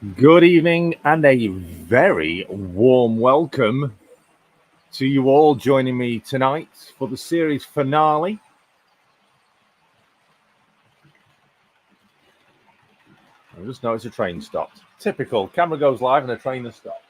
Good evening and a very warm welcome to you all joining me tonight for the series finale. I just noticed a train stopped. Typical, camera goes live and a train has stopped.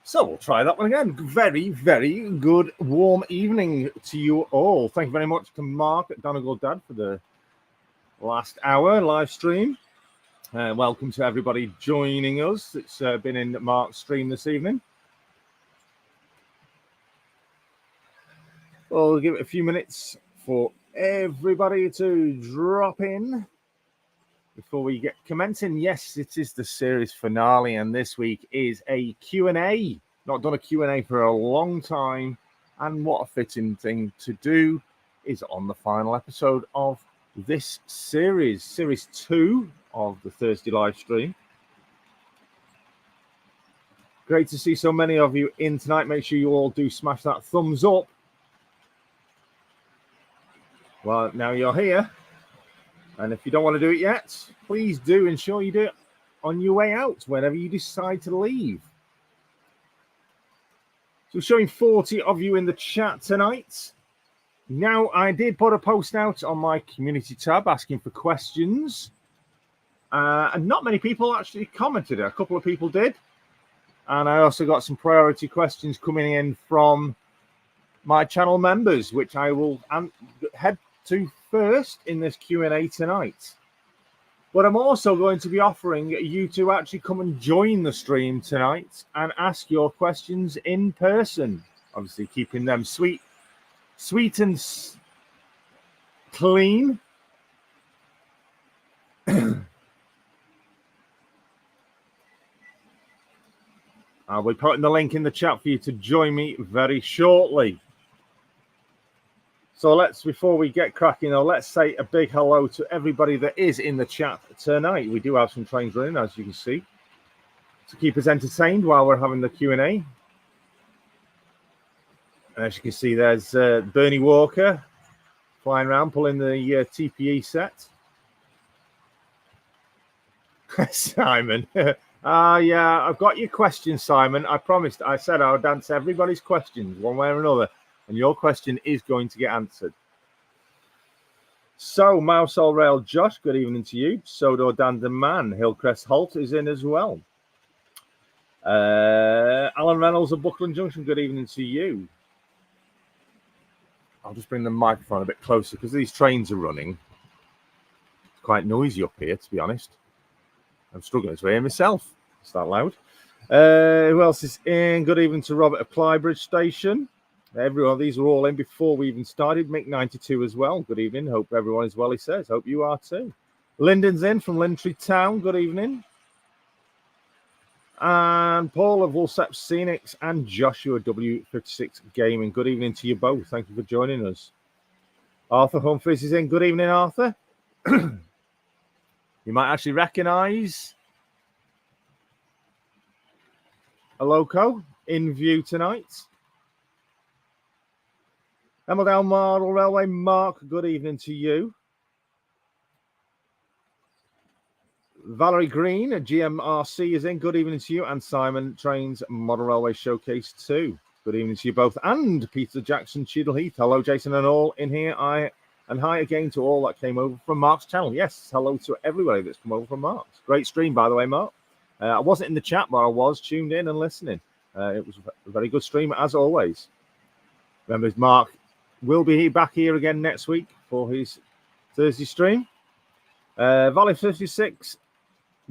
So we'll try that one again. Very, very good warm evening to you all. Thank you very much to Mark at Donegal Dad for the last hour live stream. Welcome to everybody joining us. It's been in Mark's stream this evening. We'll give it a few minutes for everybody to drop in before we get commencing. Yes, it is the series finale, and this week is a Q&A. Not done a Q&A for a long time, and what a fitting thing to do is on the final episode of this series, series 2 of the Thursday live stream. Great to see so many of you in tonight. Make sure you all do smash that thumbs up. Well, now you're here. And if you don't want to do it yet, please do ensure you do it on your way out whenever you decide to leave. So showing 40 of you in the chat tonight. Now, I did put a post out on my community tab asking for questions. And not many people actually commented. A couple of people did. And I also got some priority questions coming in from my channel members, which I will head to first in this Q&A tonight. But I'm also going to be offering you to actually come and join the stream tonight and ask your questions in person. Obviously keeping them sweet and clean. I'll be putting the link in the chat for you to join me very shortly. So before we get cracking, though, let's say a big hello to everybody that is in the chat tonight. We do have some trains running, as you can see, to keep us entertained while we're having the Q&A. As you can see, there's Bernie Walker flying around, pulling the TPE set. Simon. Yeah, I've got your questions, Simon. I promised. I said I would answer everybody's questions one way or another. And your question is going to get answered. So, Mouse All Rail Josh, good evening to you. Sodor Dan the Man, Hillcrest Holt is in as well. Alan Reynolds of Buckland Junction, good evening to you. I'll just bring the microphone a bit closer because these trains are running. It's quite noisy up here, to be honest. I'm struggling to hear myself. It's that loud. Who else is in? Good evening to Robert of Clybridge Station. Everyone, these are all in before we even started. Mick 92 as well. Good evening. Hope everyone is well, he says. Hope you are too. Lyndon's in from Lintry Town. Good evening. And Paul of Woolsap Scenics and Joshua W56 Gaming. Good evening to you both. Thank you for joining us. Arthur Humphries is in. Good evening, Arthur. You might actually recognise a loco in view tonight. Emmerdale Model Railway, Mark, good evening to you. Valerie Green at GMRC is in. Good evening to you. And Simon Trains Model Railway Showcase 2. Good evening to you both. And Peter Jackson, Cheadle Heath. Hello, Jason and all in here. And hi again to all that came over from Mark's channel. Yes, hello to everybody that's come over from Mark's. Great stream, by the way, Mark. I wasn't in the chat, but I was tuned in and listening. It was a very good stream, as always. Remember, Mark will be back here again next week for his Thursday stream. Valley 56,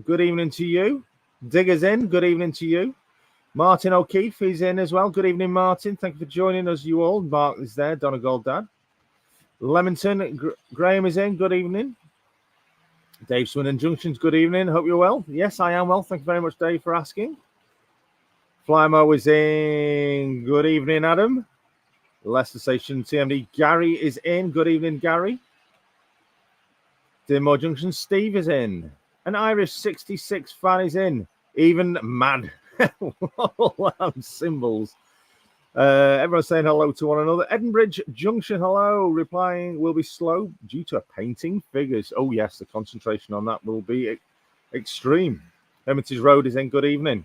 good evening to you. Diggers in, good evening to you. Martin O'Keefe is in as well. Good evening, Martin. Thank you for joining us, you all. Mark is there, Donegal Dad. Leamington, Graham is in. Good evening. Dave Swindon Junctions, good evening. Hope you're well. Yes, I am well. Thank you very much, Dave, for asking. Flymo is in. Good evening, Adam. Leicester Station TMD. Gary is in. Good evening, Gary. Dinmore Junction, Steve is in. An Irish 66 fan is in. Even mad. Symbols. Everyone's saying hello to one another. Edinburgh Junction, hello. Replying will be slow due to painting figures. Oh, yes, the concentration on that will be extreme. Hermitage Road is in. Good evening.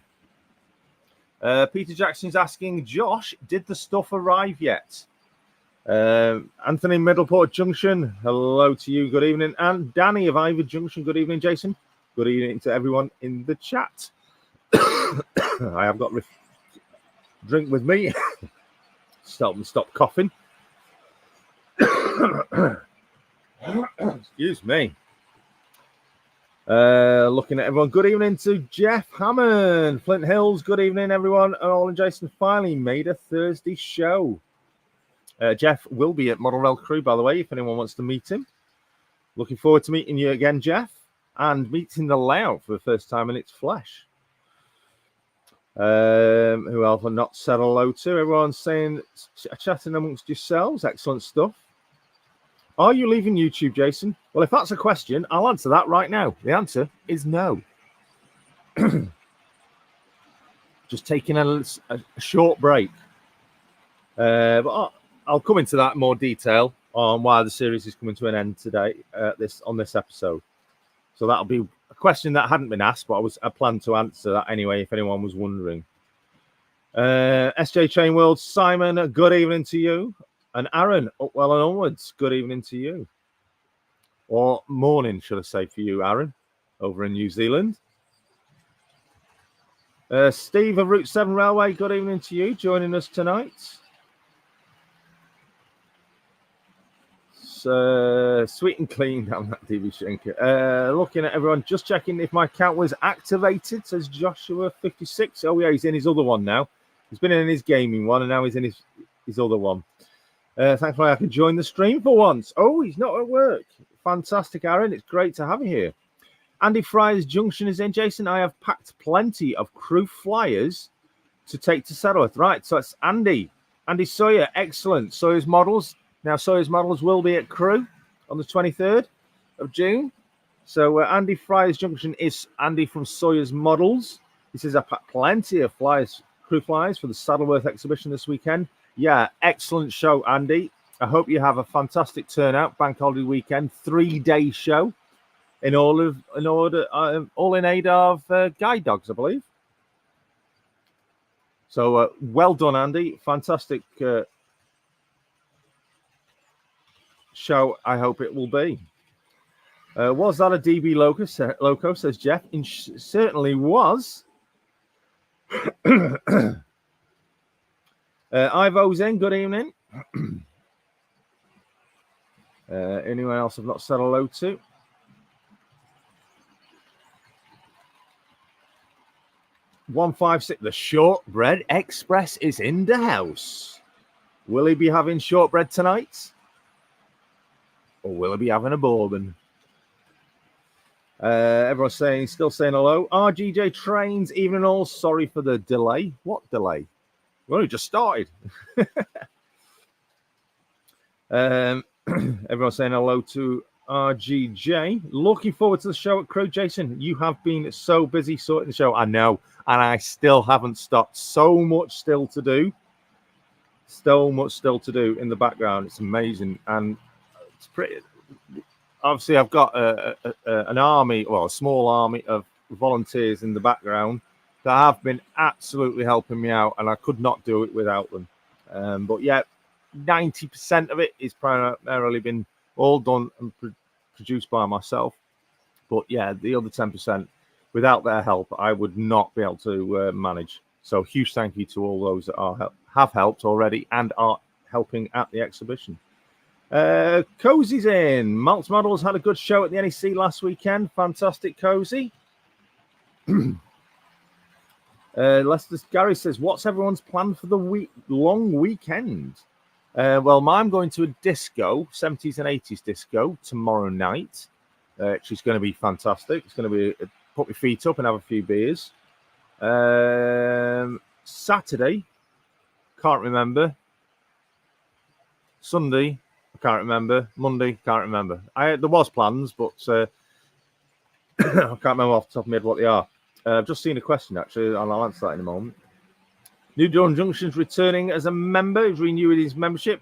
Peter Jackson's asking, Josh, did the stuff arrive yet? Anthony Middleport Junction, hello to you. Good evening. And Danny of Ivor Junction, good evening, Jason. Good evening to everyone in the chat. I have got drink with me. Stop coughing. Excuse me. Looking at everyone. Good evening to Jeff Hammond, Flint Hills. Good evening, everyone. All and Jason finally made a Thursday show. Jeff will be at Model Rail Crew, by the way, if anyone wants to meet him. Looking forward to meeting you again, Jeff, and meeting the layout for the first time in its flesh. Who else I've not said hello to? Everyone's saying, chatting amongst yourselves. Excellent stuff. Are you leaving YouTube, Jason? Well, if that's a question, I'll answer that right now. The answer is no. Just taking a short break. But I'll come into that in more detail on why the series is coming to an end today on this episode. So that'll be a question that hadn't been asked, but I planned to answer that anyway, if anyone was wondering. SJ Chain World, Simon, good evening to you. And Aaron, up well and onwards, good evening to you. Or morning, should I say, for you, Aaron, over in New Zealand. Steve of Route 7 Railway, good evening to you, joining us tonight. Sweet and clean down that DB Schenker. Looking at everyone, just checking if my account was activated, says Joshua 56. Oh, yeah, he's in his other one now. He's been in his gaming one, and now he's in his other one. Thankfully, I can join the stream for once. Oh, he's not at work. Fantastic, Aaron. It's great to have you here. Andy Fry's Junction is in. Jason, I have packed plenty of crew flyers to take to Saddleworth. Right, so it's Andy. Andy Sawyer, excellent. Sawyer's Models. Now, Sawyer's Models will be at Crew on the 23rd of June. So, Andy Fry's Junction is Andy from Sawyer's Models. He says, I packed plenty of crew flyers for the Saddleworth exhibition this weekend. Yeah, excellent show, Andy. I hope you have a fantastic turnout. Bank holiday weekend, 3-day show, all in aid of guide dogs, I believe. So well done, Andy. Fantastic show. I hope it will be. Was that a DB loco? Says Jeff. Certainly was. Ivo's in. Good evening. Anyone else I've not said hello to? $156. The Shortbread Express is in the house. Will he be having shortbread tonight? Or will he be having a bourbon? Everyone's still saying hello. RGJ Trains, evening all. Sorry for the delay. What delay? We only just started. Everyone's saying hello to RGJ. Looking forward to the show at Crew. Jason, you have been so busy sorting the show. I know. And I still haven't stopped. So much still to do. So much still to do in the background. It's amazing. And it's pretty... Obviously, I've got an army, well, a small army of volunteers in the background that have been absolutely helping me out, and I could not do it without them. But yeah, 90% of it is primarily been all done and produced by myself. But yeah, the other 10%, without their help, I would not be able to manage. So huge thank you to all those that have helped already and are helping at the exhibition. Cozy's in. Maltz Models had a good show at the NEC last weekend. Fantastic, Cozy. Lester Gary says, what's everyone's plan for the long weekend? Well, I'm going to a disco, 70s and 80s disco, tomorrow night. She's going to be fantastic. It's going to be put my feet up and have a few beers. Saturday, can't remember. Sunday, I can't remember. Monday, can't remember. There was plans, but I can't remember off the top of my head what they are. I've just seen a question, actually, and I'll answer that in a moment. New Dawn Junction's returning as a member. He's renewing his membership.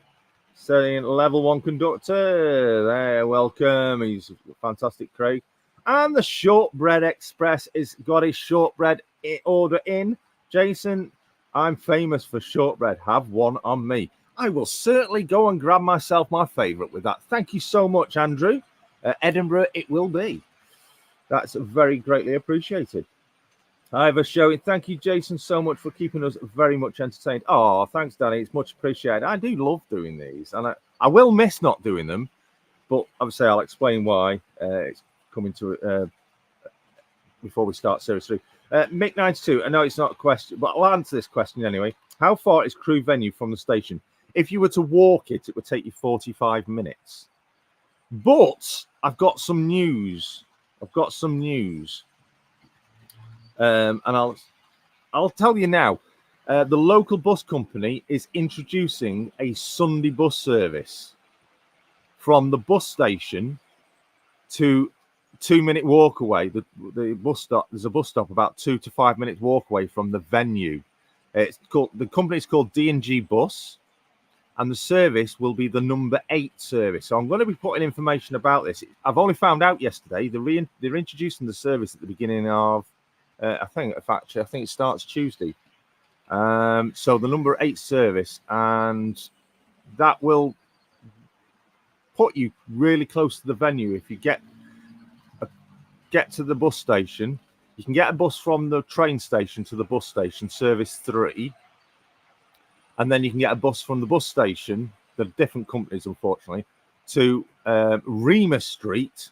Saying level 1 conductor. There, welcome. He's fantastic, Craig. And the Shortbread Express has got his shortbread order in. Jason, I'm famous for shortbread. Have one on me. I will certainly go and grab myself my favourite with that. Thank you so much, Andrew. Edinburgh, it will be. That's very greatly appreciated. I have a show. Thank you, Jason, so much for keeping us very much entertained. Oh, thanks, Danny. It's much appreciated. I do love doing these, and I will miss not doing them, but obviously I'll explain why. It's coming to before we start Series 3. Mick92, I know it's not a question, but I'll answer this question anyway. How far is Crewe Venue from the station? If you were to walk it, it would take you 45 minutes. But I've got some news. And I'll tell you now. The local bus company is introducing a Sunday bus service from the bus station to 2-minute walk away. The bus stop. There's a bus stop about 2 to 5 minutes walk away from the venue. The company's called D&G Bus, and the service will be the number 8 service. So I'm going to be putting information about this. I've only found out yesterday. They're introducing the service at the beginning of. I think it starts Tuesday. So the number 8 service, and that will put you really close to the venue. If you get to the bus station, you can get a bus from the train station to the bus station, service 3, and then you can get a bus from the bus station. They're different companies, unfortunately, to Remus Street.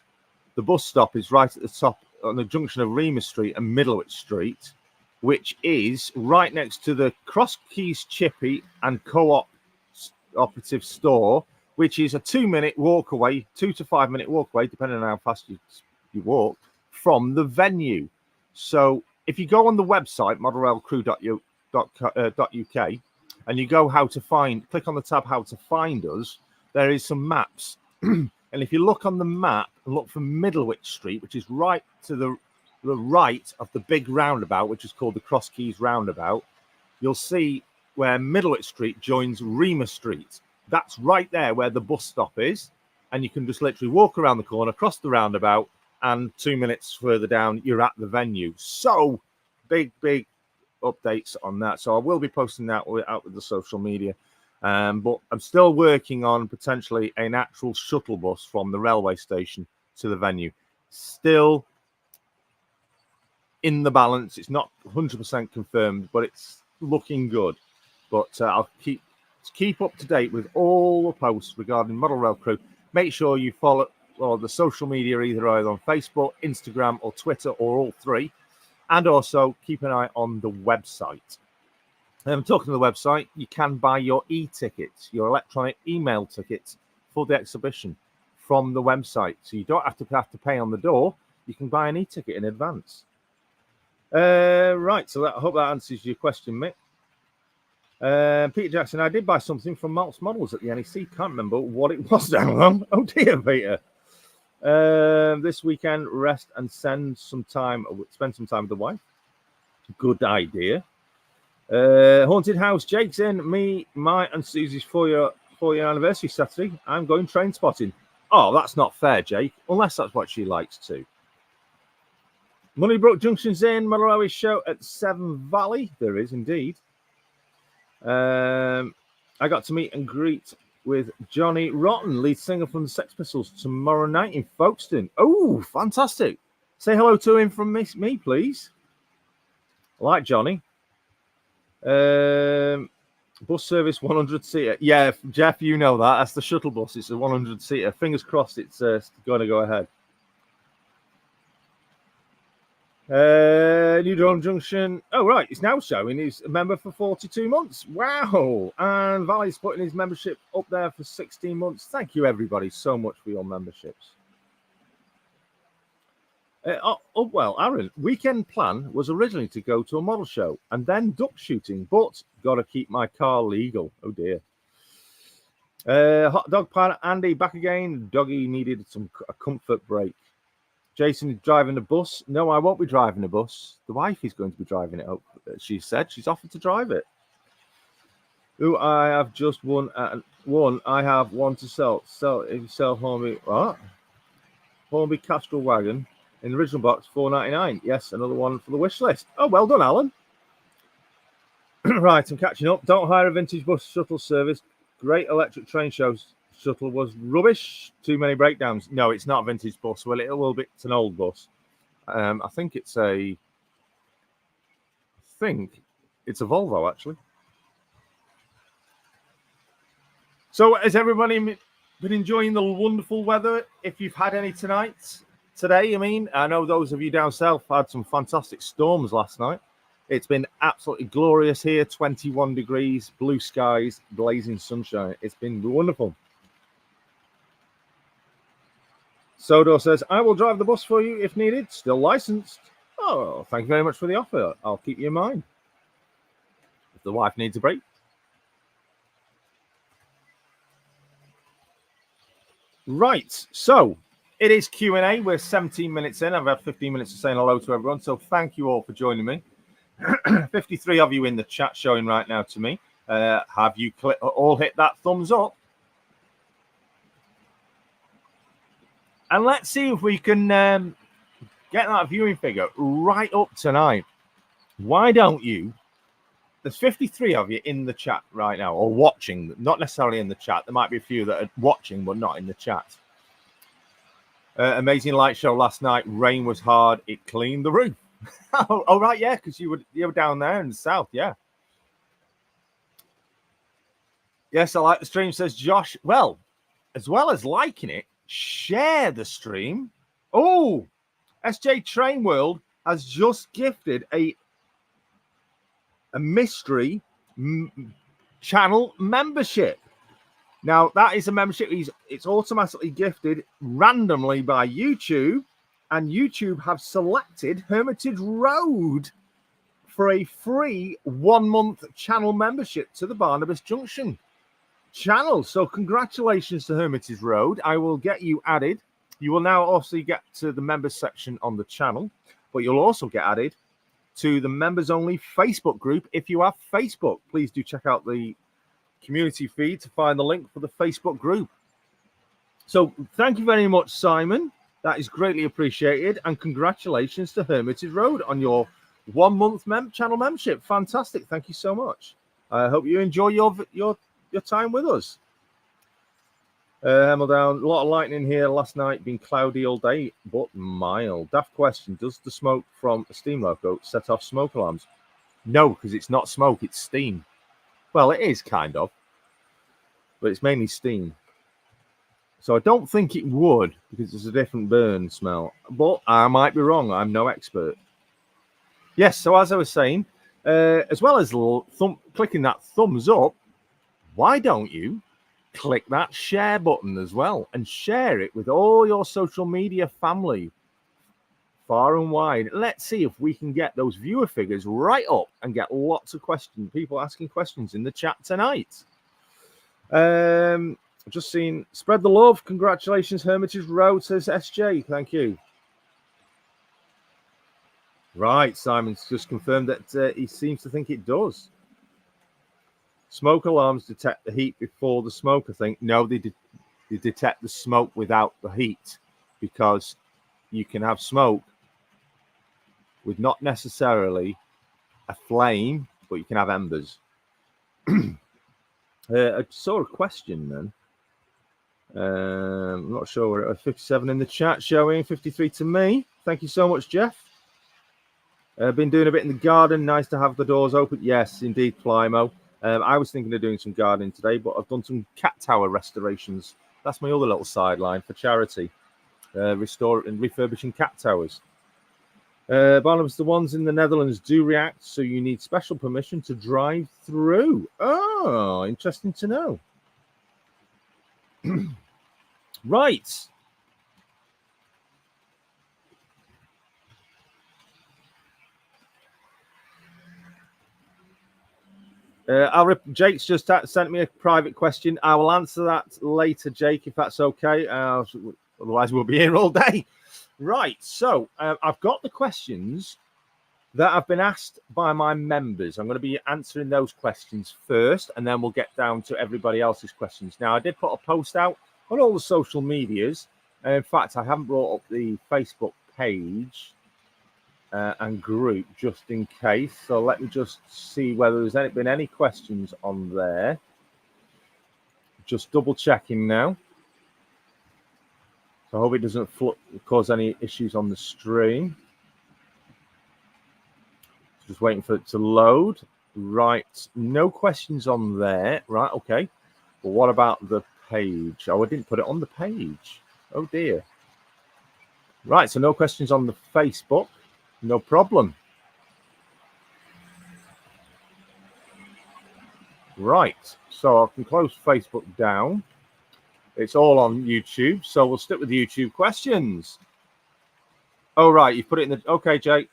The bus stop is right at the top on the junction of Remus Street and Middlewich Street, which is right next to the Cross Keys Chippy and Co-op operative store, which is a 2-minute walk away, 2 to 5 minute walk away, depending on how fast you walk, from the venue. So if you go on the website, modelrailcrew.uk, and you go click on the tab how to find us, there is some maps. And if you look on the map and look for Middlewich Street, which is right to the right of the big roundabout, which is called the Cross Keys Roundabout, you'll see where Middlewich Street joins Remus Street. That's right there where the bus stop is. And you can just literally walk around the corner, cross the roundabout, and 2 minutes further down, you're at the venue. So big updates on that. So I will be posting that out with the social media. But I'm still working on potentially an actual shuttle bus from the railway station to the venue. Still in the balance. It's not 100% confirmed, but it's looking good. But I'll keep up to date with all the posts regarding Model Rail Crew. Make sure you follow the social media either on Facebook, Instagram, or Twitter, or all three. And also keep an eye on the website. Talking to the website, you can buy your e-tickets, your electronic email tickets for the exhibition from the website. So you don't have to pay on the door. You can buy an e-ticket in advance. Right, so I hope that answers your question, Mick. Peter Jackson, I did buy something from Maltz Models at the NEC. Can't remember what it was now. Oh dear, Peter. This weekend, rest and spend some time with the wife. Good idea. Haunted House, Jake's in. My and Susie's 4-year anniversary Saturday. I'm going train spotting. Oh, that's not fair, Jake, unless that's what she likes to. Moneybrook Junction's in. Model Railway show at Severn Valley. There is indeed. I got to meet and greet with Johnny Rotten, lead singer from the Sex Pistols, tomorrow night in Folkestone. Oh, fantastic. Say hello to him from me, please. I like Johnny. Bus service 100-seater. Yeah, Jeff, you know that. That's the shuttle bus. It's a 100-seater. Fingers crossed it's going to go ahead. New Dawn Junction. Oh, right. It's now showing he's a member for 42 months. Wow. And Valley's putting his membership up there for 16 months. Thank you, everybody, so much for your memberships. Well, Aaron, weekend plan was originally to go to a model show and then duck shooting, but got to keep my car legal. Oh dear. Hot dog pilot Andy back again. Doggy needed a comfort break. Jason is driving the bus. No, I won't be driving the bus. The wife is going to be driving it up. She said she's offered to drive it. Ooh, I have just one. I have one to sell. If you sell Hornby, what? Hornby Castrol wagon in the original box, $4.99. Yes, another one for the wish list. Oh, well done, Alan. Right, I'm catching up. Don't hire a vintage bus shuttle service. Great electric train shows. Shuttle was rubbish. Too many breakdowns. No, it's not a vintage bus. Well, it will be. It's an old bus. I think it's a Volvo, actually. So, has everybody been enjoying the wonderful weather? If you've had any today, I know those of you down south had some fantastic storms last night. It's been absolutely glorious here. 21 degrees, blue skies, blazing sunshine. It's been wonderful. Sodo says, I will drive the bus for you if needed. Still licensed. Oh, thank you very much for the offer. I'll keep you in mind. If the wife needs a break. Right. So it is Q&A. We're 17 minutes in. I've had 15 minutes of saying hello to everyone. So thank you all for joining me. 53 of you in the chat showing right now to me. Have you all hit that thumbs up? And let's see if we can get that viewing figure right up tonight. Why don't you? There's 53 of you in the chat right now, or watching, not necessarily in the chat. There might be a few that are watching, but not in the chat. Amazing light show last night. Rain was hard. It cleaned the roof. Oh, right, yeah, because you were down there in the south, yeah. Yes, I like the stream, says Josh. Well as liking it, share the stream. Oh, SJ Train World has just gifted a mystery channel membership. Now, that is a membership. It's automatically gifted randomly by YouTube, and YouTube have selected Hermitage Road for a free 1-month channel membership to the Barnabas Junction channel. So congratulations to Hermitage Road. I will get you added. You will now also get to the members section on the channel, but you'll also get added to the members only Facebook group. If you have Facebook, please do check out the community feed to find the link for the Facebook group. So thank you very much, Simon. That is greatly appreciated. And congratulations to Hermitage Road on your 1-month channel membership. Fantastic. Thank you so much. I hope you enjoy your time with us. Hemmeldown, a lot of lightning here last night, been cloudy all day, but mild. Daft question, does the smoke from a steam loco set off smoke alarms? No, because it's not smoke, it's steam. Well, it is kind of, but it's mainly steam. So I don't think it would, because it's a different burn smell. But I might be wrong. I'm no expert. Yes, so as I was saying, as well as clicking that thumbs up, why don't you click that share button as well and share it with all your social media family far and wide. Let's see if we can get those viewer figures right up and get lots of questions, people asking questions in the chat tonight. I've just seen spread the love. Congratulations, Hermitage Road, says SJ. Thank you. Right, Simon's just confirmed that he seems to think it does. Smoke alarms detect the heat before the smoke, I think. No, they detect the smoke without the heat, because you can have smoke with not necessarily a flame, but you can have embers. I saw a question then. I'm not sure where it was. 57 in the chat showing, 53 to me. Thank you so much, Jeff. Been doing a bit in the garden. Nice to have the doors open. Yes, indeed, Plymo. I was thinking of doing some gardening today, but I've done some cat tower restorations. That's my other little sideline for charity. Restore and refurbishing cat towers. Barnabas, the ones in the Netherlands do react, so you need special permission to drive through. Oh, interesting to know. Right. Jake's just sent me a private question. I will answer that later, Jake, if that's okay. Otherwise, we'll be here all day. Right. So I've got the questions that have been asked by my members. I'm going to be answering those questions first, and then we'll get down to everybody else's questions. Now, I did put a post out on all the social medias. In fact, I haven't brought up the Facebook page and group just in case. So let me just see whether there's been any questions on there. Just double checking now. So I hope it doesn't cause any issues on the stream. Just waiting for it to load. Right, no questions on there. Right, okay. But what about the page? Oh, I didn't put it on the page. Oh dear. Right, so no questions on the Facebook. No problem. Right, so I can close Facebook down. It's all on YouTube, so we'll stick with the YouTube questions. Oh, right, you put it in the... Okay, Jake.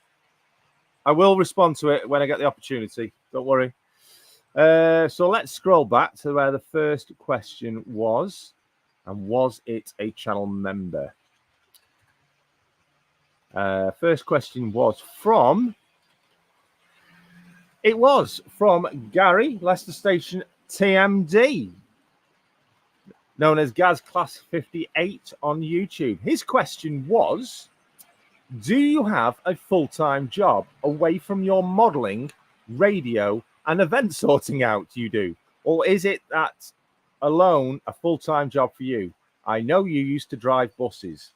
I will respond to it when I get the opportunity. Don't worry. So let's scroll back to where the first question was. And was it a channel member? First question was from... It was from Gary, Leicester Station TMD, known as Gaz Class 58 on YouTube. His question was, do you have a full-time job away from your modelling, radio, and event sorting out you do? Or is it that alone a full-time job for you? I know you used to drive buses.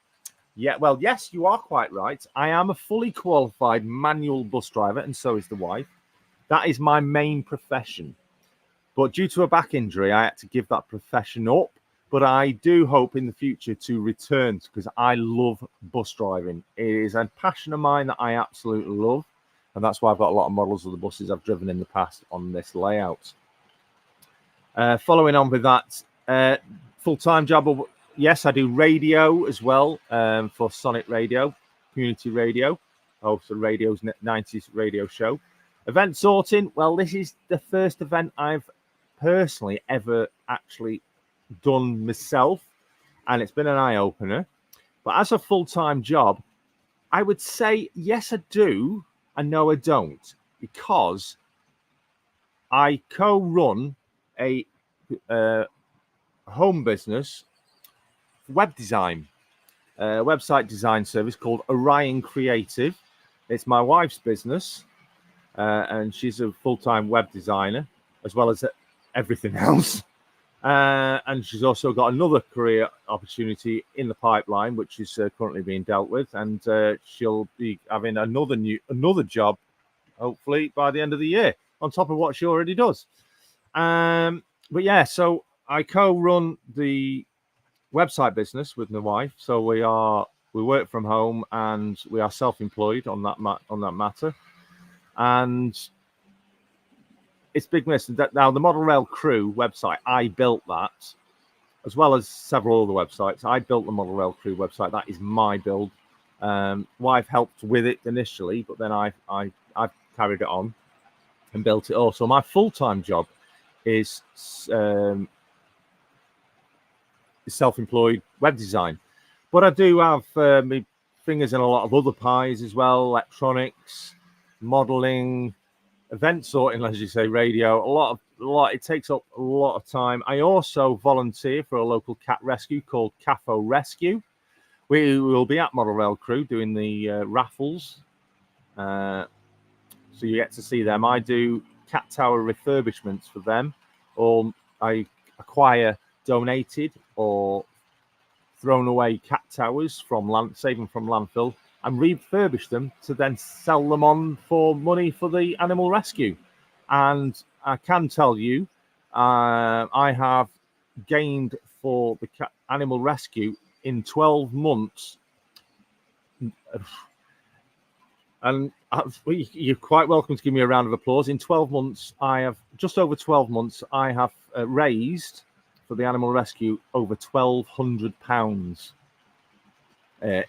Yeah, well, yes, you are quite right. I am a fully qualified manual bus driver, and so is the wife. That is my main profession. But due to a back injury, I had to give that profession up. But I do hope in the future to return because I love bus driving. It is a passion of mine that I absolutely love. And that's why I've got a lot of models of the buses I've driven in the past on this layout. Following on with that, full-time job. Yes, I do radio as well for Sonic Radio, community radio. Also radio's 90s radio show. Event sorting. Well, this is the first event I've personally ever actually done myself, and it's been an eye-opener. But as a full-time job, I would say yes, I do, and no, I don't, because I co-run a home business, web design, website design service called Orion Creative. It's my wife's business. And she's a full-time web designer as well as everything else. And she's also got another career opportunity in the pipeline, which is currently being dealt with. And she'll be having another job, hopefully, by the end of the year, on top of what she already does. But yeah, so I co-run the website business with my wife. So we work from home and we are self-employed on that matter. And it's big miss. Now, the Model Rail Crew website, I built that, as well as several other websites. I built the Model Rail Crew website. That is my build. Wife helped with it initially, but then I've carried it on and built it also. My full-time job is self-employed web design. But I do have my fingers in a lot of other pies as well, electronics, modeling, event sorting, as you say, radio. A lot. It takes up a lot of time. I also volunteer for a local cat rescue called CAFO Rescue. We will be at Model Rail Crew doing the raffles, so you get to see them. I do cat tower refurbishments for them, or I acquire donated or thrown away cat towers from save them from landfill, and refurbish them to then sell them on for money for the animal rescue. And I can tell you, I have gained for the animal rescue in 12 months. And you're quite welcome to give me a round of applause. In 12 months, just over 12 months, I have raised for the animal rescue over £1,200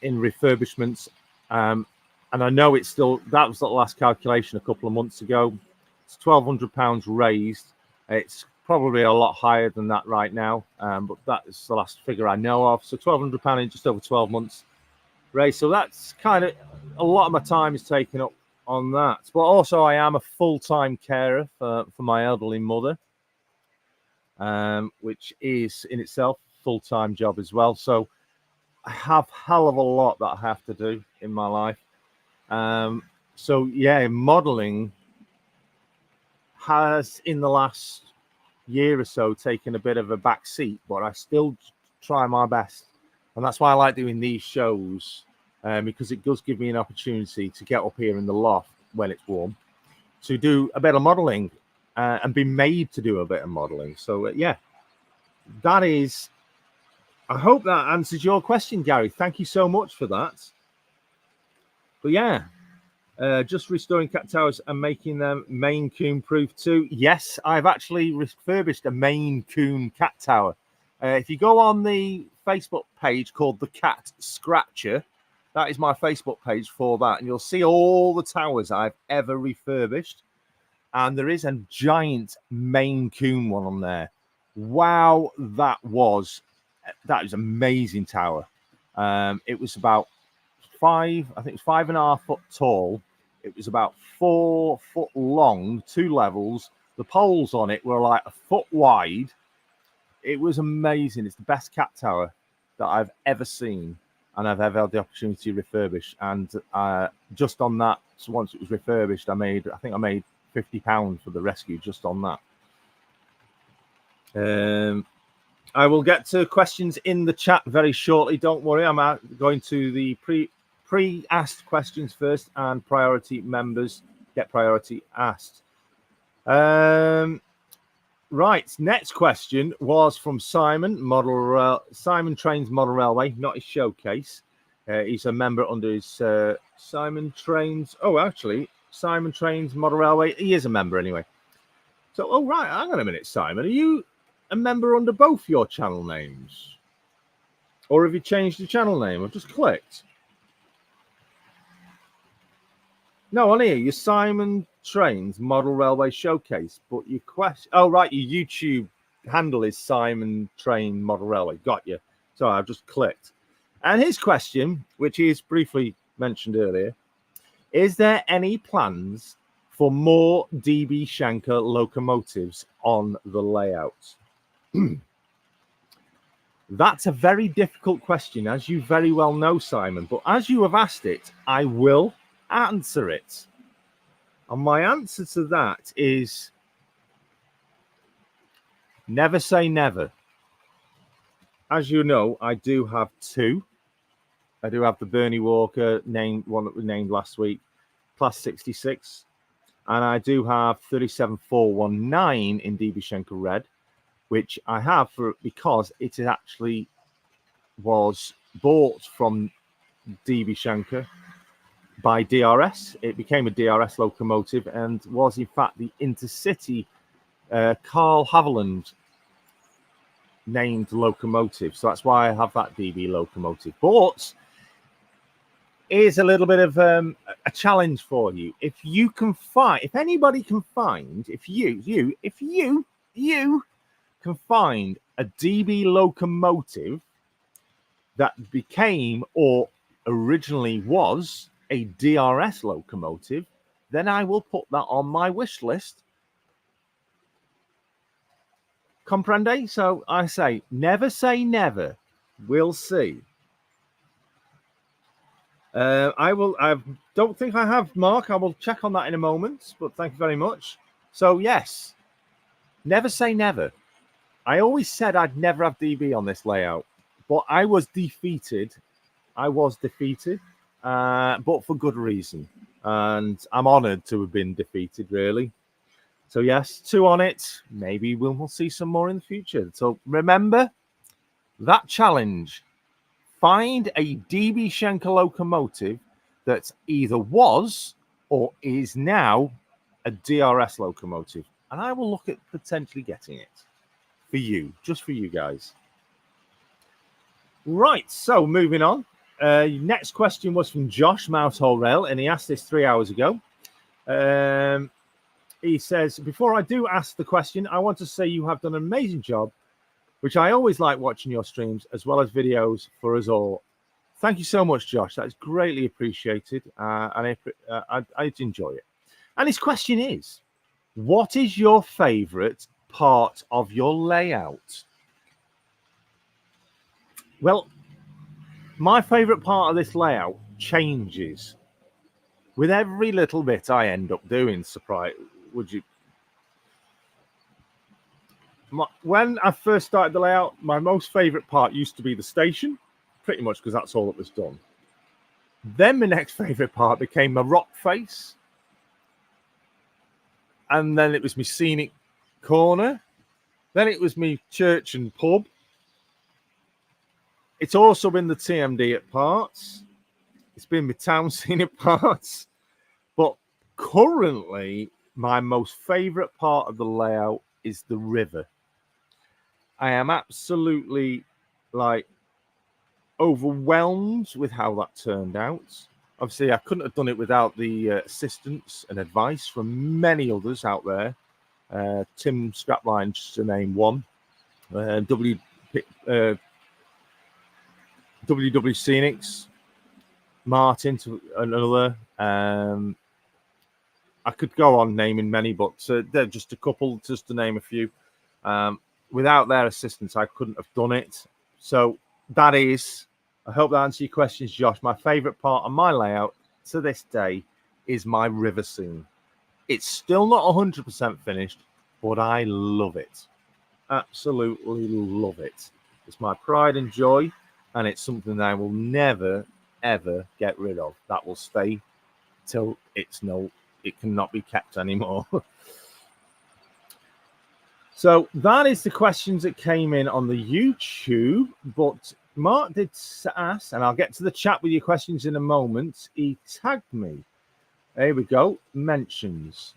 in refurbishments. And I know it's still, that was the last calculation a couple of months ago. It's £1,200 raised. It's probably a lot higher than that right now, but that is the last figure I know of. So £1,200 in just over 12 months raised. So that's kind of a lot of my time is taken up on that. But also I am a full-time carer for my elderly mother, which is in itself a full-time job as well. So I have hell of a lot that I have to do in my life. So yeah, modeling has in the last year or so taken a bit of a back seat, but I still try my best, and that's why I like doing these shows, because it does give me an opportunity to get up here in the loft when it's warm to do a bit of modeling and be made to do a bit of modeling. So yeah, that is, I hope that answers your question, Gary. Thank you so much for that. But yeah, just restoring cat towers and making them Maine Coon proof too. Yes, I've actually refurbished a Maine Coon cat tower. If you go on the Facebook page called The Cat Scratcher, that is my Facebook page for that, and you'll see all the towers I've ever refurbished. And there is a giant Maine Coon one on there. Wow, that was amazing tower. It was about I think it was 5.5 foot tall. It was about 4 foot long, 2 levels. The poles on it were like a foot wide. It was amazing. It's the best cat tower that I've ever seen, and I've ever had the opportunity to refurbish. And just on that, so once it was refurbished, I think I made £50 for the rescue just on that. I will get to questions in the chat very shortly. Don't worry. I'm going to the pre-asked questions first, and priority members get priority asked. Right, next question was from Simon Simon Trains Model Railway, not his showcase. He's a member under his Simon Trains. Oh, actually, Simon Trains Model Railway. He is a member anyway. So, oh right, hang on a minute, Simon. Are you a member under both your channel names, or have you changed your channel name? I've just clicked. No, on here, your Simon Trains Model Railway Showcase, but your question... Oh, right, your YouTube handle is Simon Train Model Railway. Got you. So I've just clicked. And his question, which is briefly mentioned earlier, is there any plans for more DB Schenker locomotives on the layout? That's a very difficult question, as you very well know, Simon. But as you have asked it, I will answer it. And my answer to that is never say never. As you know, I do have 2. I do have the Bernie Walker one that was named last week, Class 66. And I do have 37419 in DB Schenker Red, which I have because it actually was bought from DB Schenker by DRS. It became a DRS locomotive and was in fact the intercity Carl Haviland named locomotive. So that's why I have that DB locomotive. But here's a little bit of a challenge for you. If you can find, if anybody can find, if you can find a DB locomotive that became or originally was a DRS locomotive, then I will put that on my wish list. Comprende? So I say never. We'll see. I don't think I have, Mark. I will check on that in a moment, but thank you very much. So yes, never say never. I always said I'd never have DB on this layout, but I was defeated. But for good reason. And I'm honoured to have been defeated, really. So, yes, 2 on it. Maybe we'll see some more in the future. So, remember that challenge. Find a DB Schenker locomotive that either was or is now a DRS locomotive. And I will look at potentially getting it for you, just for you guys. Right, so moving on. Next question was from Josh Mousehole Rail, and he asked this 3 hours ago. he says, before I do ask the question, I want to say you have done an amazing job, which I always like watching your streams as well as videos for us all. Thank you so much, Josh. That's greatly appreciated, and I enjoy it. And his question is, what is your favorite part of your layout? Well, my favorite part of this layout changes with every little bit I end up doing. Surprise, would you? When I first started the layout, my most favorite part used to be the station, pretty much because that's all that was done. Then my next favorite part became my rock face. And then it was my scenic corner. Then it was my church and pub. It's also been the TMD at parts. It's been my town scene at parts. But currently, my most favorite part of the layout is the river. I am absolutely overwhelmed with how that turned out. Obviously, I couldn't have done it without the assistance and advice from many others out there. Tim Scrapline, just to name one. WW Scenics, Martin to another. I could go on naming many, but they're just a couple, just to name a few. Without their assistance, I couldn't have done it. So that is, I hope that answers your questions, Josh. My favorite part of my layout to this day is my river scene. It's still not 100% finished, but I love it. Absolutely love it. It's my pride and joy, and it's something that I will never, ever get rid of. That will stay till it cannot be kept anymore. So that is the questions that came in on the YouTube, but Mark did ask, and I'll get to the chat with your questions in a moment. He tagged me. There we go. Mentions.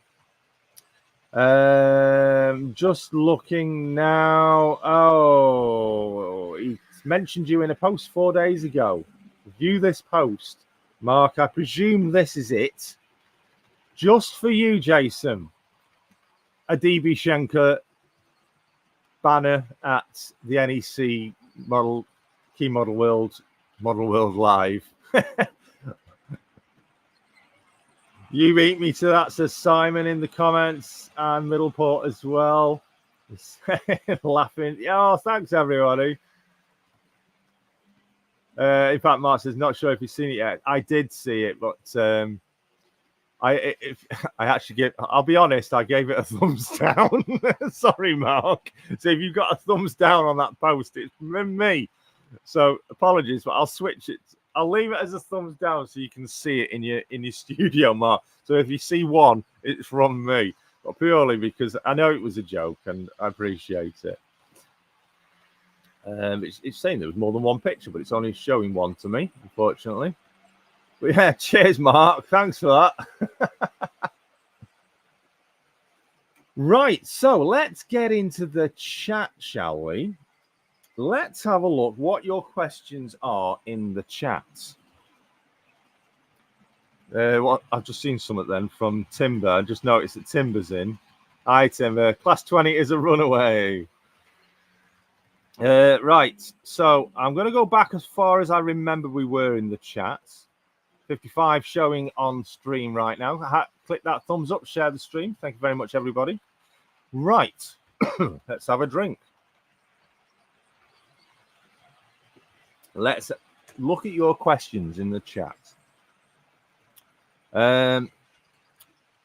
Just looking now. Oh, he mentioned you in a post 4 days ago. View this post. Mark, I presume this is it. Just for you, Jason. A DB Schenker banner at the NEC Key Model World Live. You beat me to that, says Simon in the comments, and Middleport as well. Laughing. Oh, thanks everybody. In fact, Mark says not sure if you've seen it yet. I did see it, but I actually I'll be honest, I gave it a thumbs down. Sorry, Mark. So if you've got a thumbs down on that post, it's from me. So apologies, but I'll switch it. I'll leave it as a thumbs down so you can see it in your studio, Mark. So if you see one, it's from me, but purely because I know it was a joke and I appreciate it. It's saying there was more than one picture, but it's only showing one to me, unfortunately. But yeah, cheers, Mark. Thanks for that. Right, so let's get into the chat, shall we? Let's have a look what your questions are in the chat. I've just seen some then from Timber. I just noticed that Timber's in. Hi, Timber. Class 20 is a runaway. Right, so I'm going to go back as far as I remember we were in the chat. 55 showing on stream right now. Click that thumbs up, share the stream. Thank you very much, everybody. Right, let's have a drink. Let's look at your questions in the chat.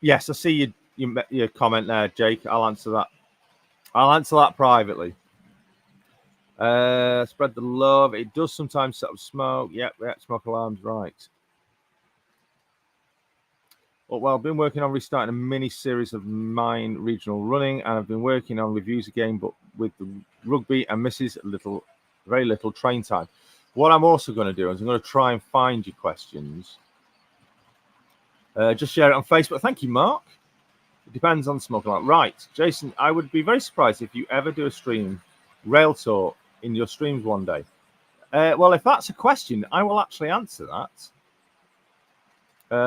Yes, I see your comment there, Jake. I'll answer that. I'll answer that privately. Spread the love. It does sometimes set up smoke. Yep, smoke alarms, right. Well, I've been working on restarting a mini series of mine regional running, and I've been working on reviews again, but with the rugby and misses very little train time. What I'm also going to do is I'm going to try and find your questions. Just share it on Facebook. Thank you, Mark. It depends on smoke alarm. Right, Jason, I would be very surprised if you ever do a stream rail tour in your streams one day. Well, if that's a question, I will actually answer that.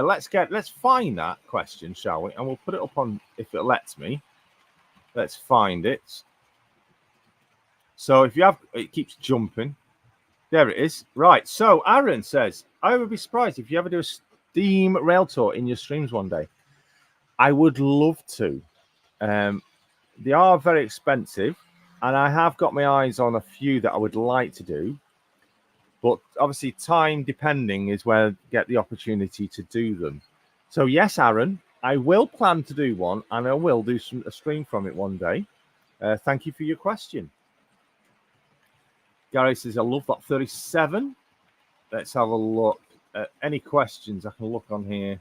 Let's find that question, shall we? And we'll put it up on, if it lets me. Let's find it. So if you have, it keeps jumping. There it is. Right. So Aaron says, I would be surprised if you ever do a steam rail tour in your streams one day. I would love to. They are very expensive, and I have got my eyes on a few that I would like to do. But obviously, time depending is where I get the opportunity to do them. So yes, Aaron, I will plan to do one, and I will do a stream from it one day. Thank you for your question. Gary says, I love that 37. Let's have a look. Any questions I can look on here?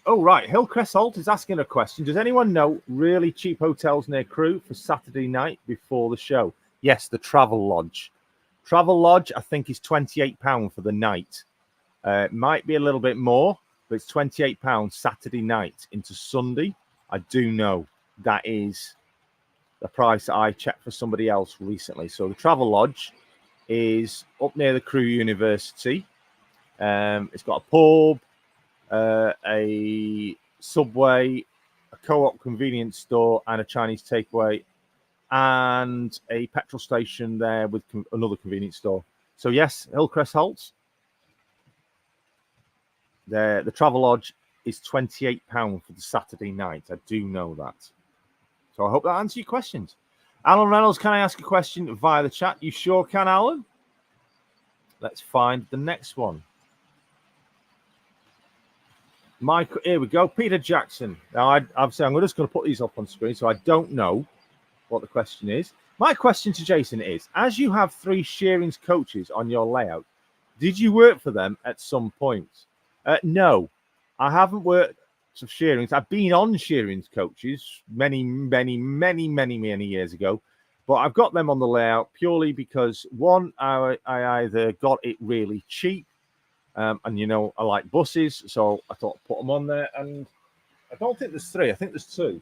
Oh, right. Hillcrest Holt is asking a question. Does anyone know really cheap hotels near Crewe for Saturday night before the show? Yes, the Travel Lodge. Travel Lodge, I think, is £28 for the night. It might be a little bit more, but it's £28 Saturday night into Sunday. I do know that is the price I checked for somebody else recently. So the Travel Lodge is up near the Crewe University. It's got a pub, a Subway, a Co-op convenience store, and a Chinese takeaway, and a petrol station there with another convenience store. So yes, Hillcrest Holt. The Travel Lodge is £28 for the Saturday night. I do know that. So I hope that answers your questions. Alan Reynolds, can I ask a question via the chat? You sure can, Alan? Let's find the next one. Here we go. Peter Jackson. Now, I'm just going to put these up on screen, so I don't know what the question is. My question to Jason is, as you have 3 Shearings coaches on your layout, did you work for them at some point? No, I haven't worked for Shearings. I've been on Shearings coaches many years ago, but I've got them on the layout purely because, one, I either got it really cheap, and you know, I like buses, so I thought I'd put them on there. And I don't think there's 3. I think there's 2.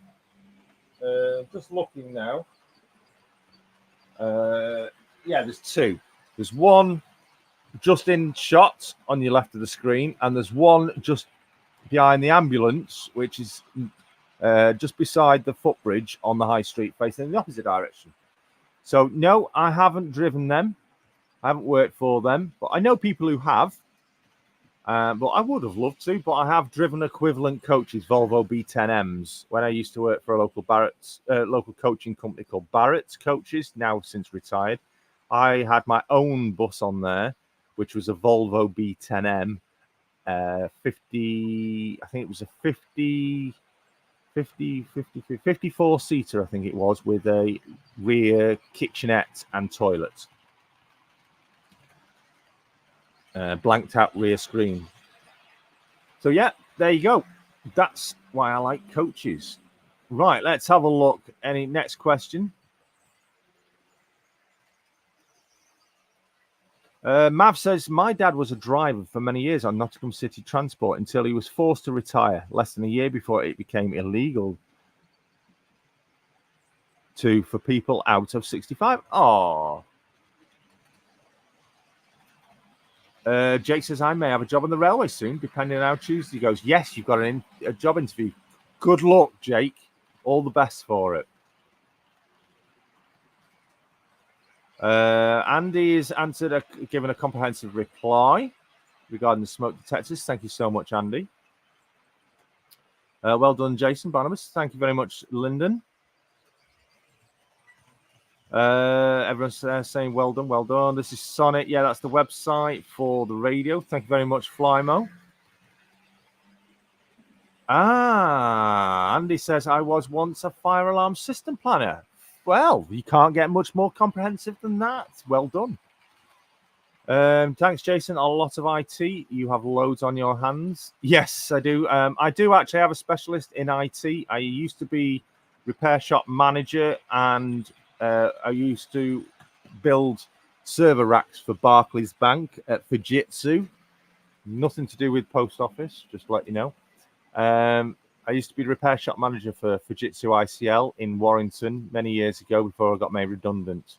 Just looking now. Yeah, there's 2. There's one just in shot on your left of the screen, and there's one just behind the ambulance, which is just beside the footbridge on the high street, facing in the opposite direction. So no, I haven't driven them. I haven't worked for them, but I know people who have. But I would have loved to, but I have driven equivalent coaches, Volvo B10Ms, when I used to work for a local local coaching company called Barrett's Coaches, now since retired. I had my own bus on there, which was a Volvo B10M, 50, I think it was a 54-seater, I think it was, with a rear kitchenette and toilet. Blanked out rear screen. So yeah, there you go. That's why I like coaches. Right, let's have a look. Any next question? Mav says, my dad was a driver for many years on Nottingham City Transport until he was forced to retire less than a year before it became illegal for people out of 65. Oh. Jake says, I may have a job on the railway soon, depending on how Tuesday goes. Yes, you've got a job interview. Good luck, Jake. All the best for it. Andy has given a comprehensive reply regarding the smoke detectors. Thank you so much, Andy. Well done, Jason Barnabas. Thank you very much, Lyndon. Everyone's saying well done, well done. This is Sonic. Yeah, that's the website for the radio. Thank you very much, Flymo. Andy says, I was once a fire alarm system planner. Well, you can't get much more comprehensive than that. Well done. Thanks, Jason. A lot of IT. You have loads on your hands. Yes, I do. I do actually have a specialist in IT. I used to be repair shop manager, and I used to build server racks for Barclays Bank at Fujitsu. Nothing to do with post office, just to let you know. I used to be the repair shop manager for Fujitsu ICL in Warrington many years ago before I got made redundant.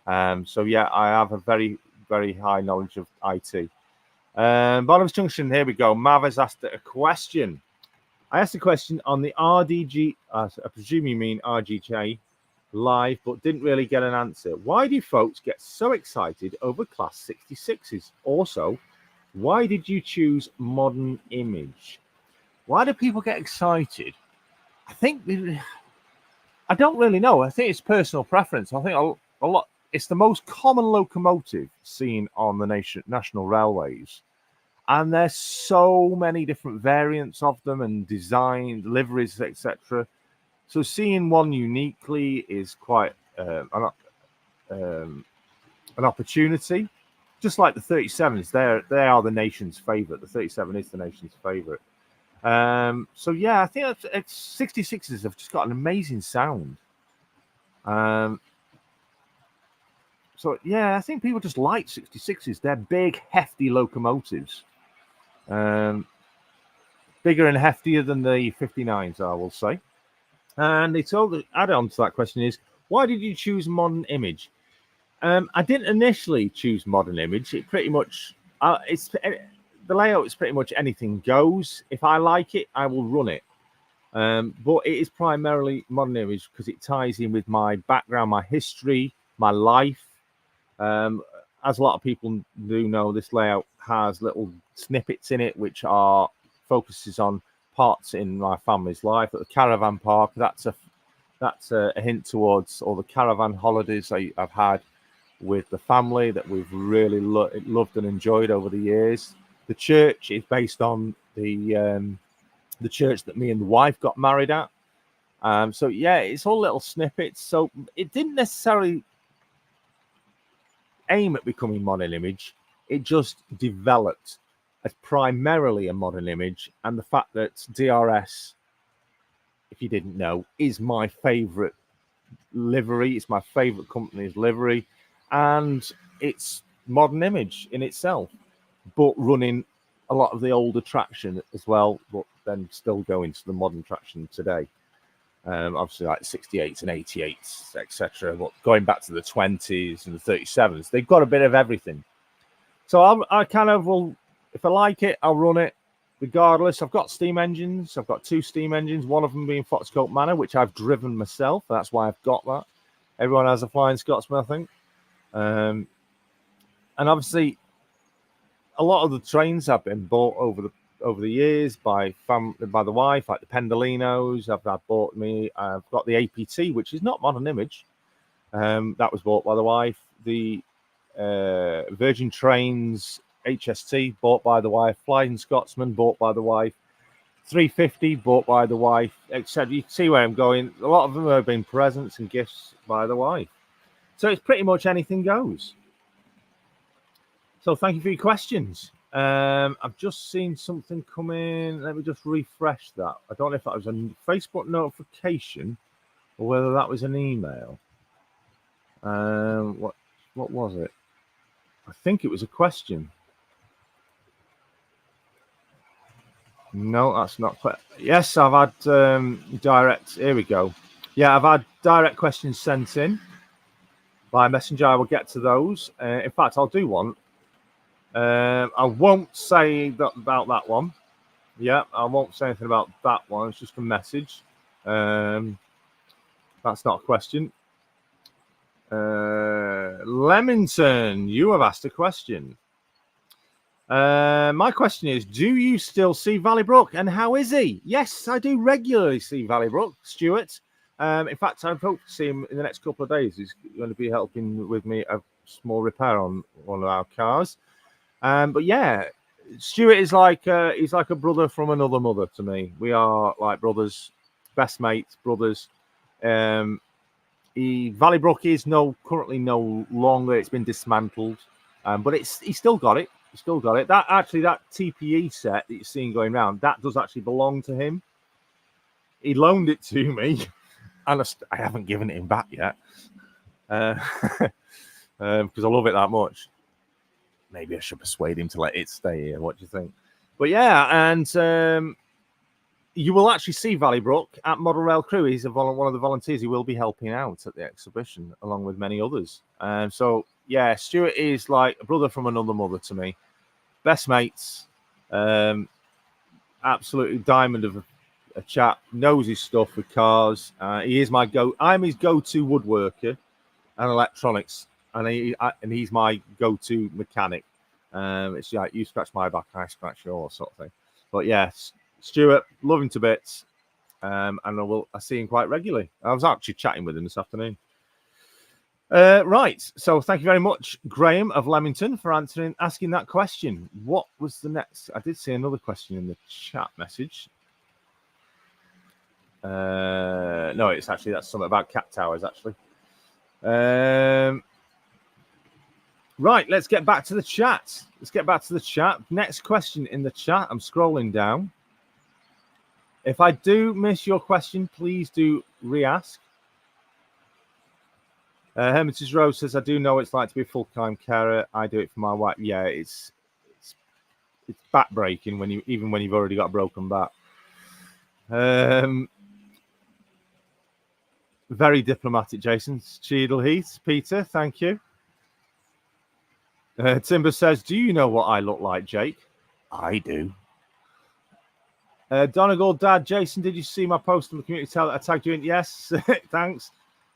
So yeah, I have a very very high knowledge of IT. Barnabas Junction, here we go. Mav has asked a question. I asked a question on the RDG, I presume you mean RGJ live, but didn't really get an answer. Why do folks get so excited over Class 66s? Also, why did you choose Modern Image? Why do people get excited? I don't really know. I think it's personal preference. I think a lot. It's the most common locomotive seen on the national railways, and there's so many different variants of them and design, liveries, etc. So seeing one uniquely is quite an opportunity. Just like the 37s, they are the nation's favourite. The 37 is the nation's favourite. So yeah, I think it's 66s have just got an amazing sound. So yeah, I think people just like 66s. They're big, hefty locomotives. Bigger and heftier than the 59s, I will say. And it's all the add-on to that question is, why did you choose Modern Image? I didn't initially choose Modern Image. It pretty much the layout is pretty much anything goes. If I like it, I will run it. But it is primarily Modern Image because it ties in with my background, my history, my life. As a lot of people do know, this layout has little snippets in it which are focuses on parts in my family's life. At the caravan park, that's a hint towards all the caravan holidays I've had with the family that we've really loved and enjoyed over the years. The church is based on the church that me and the wife got married at. So yeah, it's all little snippets. So it didn't necessarily aim at becoming Modern Image. It just developed as primarily a Modern Image, and the fact that DRS, if you didn't know, is my favorite livery. It's my favorite company's livery, and it's Modern Image in itself, but running a lot of the older traction as well, but then still going to the modern traction today. Obviously, like 68s and 88s, etc. But going back to the 20s and the 37s, they've got a bit of everything. So I kind of will, if I like it, I'll run it regardless. I've got steam engines. I've got 2 steam engines, one of them being Foxcote Manor, which I've driven myself. That's why I've got that. Everyone has a Flying Scotsman, I think. And obviously, a lot of the trains have been bought over the years by the wife, like the Pendolinos. I've got the APT, which is not Modern Image. That was bought by the wife. The Virgin Trains HST bought by the wife. Flying Scotsman bought by the wife. 350 bought by the wife, etc. You can see where I'm going. A lot of them have been presents and gifts by the wife. So it's pretty much anything goes. So thank you for your questions. I've just seen something come in. Let me just refresh that. I don't know if that was a Facebook notification or whether that was an email. What was it? I think it was a question. No, that's not quite. Yes, I've had direct. Here we go. Yeah, I've had direct questions sent in by messenger. I will get to those. In fact, I'll do one. I won't say about that one. Yeah, I won't say anything about that one. It's just a message. That's not a question. Leamington, you have asked a question. My question is, do you still see Valley-Brook, and how is he? Yes, I do regularly see Valley-Brook, Stuart. In fact, I hope to see him in the next couple of days. He's going to be helping with me a small repair on one of our cars. But yeah, Stuart is he's like a brother from another mother to me. We are like brothers, best mates, brothers. Valley-Brook is currently no longer. It's been dismantled, but he's still got it. He's still got it. That TPE set that you're seeing going around, that does actually belong to him. He loaned it to me, and I haven't given it him back yet because I love it that much. Maybe I should persuade him to let it stay here. What do you think? But yeah, and you will actually see Valley-Brook at Model Rail Crew. He's one of the volunteers. He will be helping out at the exhibition along with many others. So yeah, Stuart is like a brother from another mother to me. Best mates. Absolutely diamond of a chap. Knows his stuff with cars. He is I'm his go-to woodworker and electronics, and he's my go-to mechanic. It's like you scratch my back, I scratch yours, sort of thing. But yes, Stuart, love him to bits, and I see him quite regularly. I was actually chatting with him this afternoon. Right, so thank you very much, Graham of Leamington, for asking that question. What was the next? I did see another question in the chat message. No, that's something about cat towers, actually. Right, let's get back to the chat. Next question in the chat. I'm scrolling down. If I do miss your question, please do re-ask. Hermitage Rose says, I do know it's like to be a full-time carer. I do it for my wife. Yeah, it's back-breaking when you've already got a broken back. Very diplomatic, Jason. Cheadle Heath. Peter, thank you. Timber says, do you know what I look like, Jake? I do. Donegal Dad, Jason, did you see my post on the community tab that I tagged you in? Yes, thanks.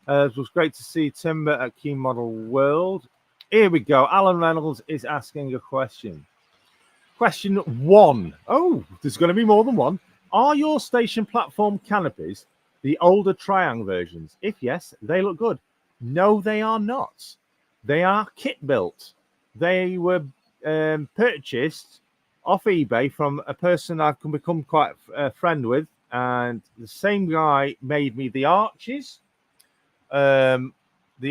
It was great to see Timber at Key Model World. Here we go. Alan Reynolds is asking a question. Question 1. Oh, there's going to be more than one. Are your station platform canopies the older Triang versions? If yes, they look good. No, they are not. They are kit built. They were purchased off eBay from a person I've become quite a friend with, and the same guy made me the arches, the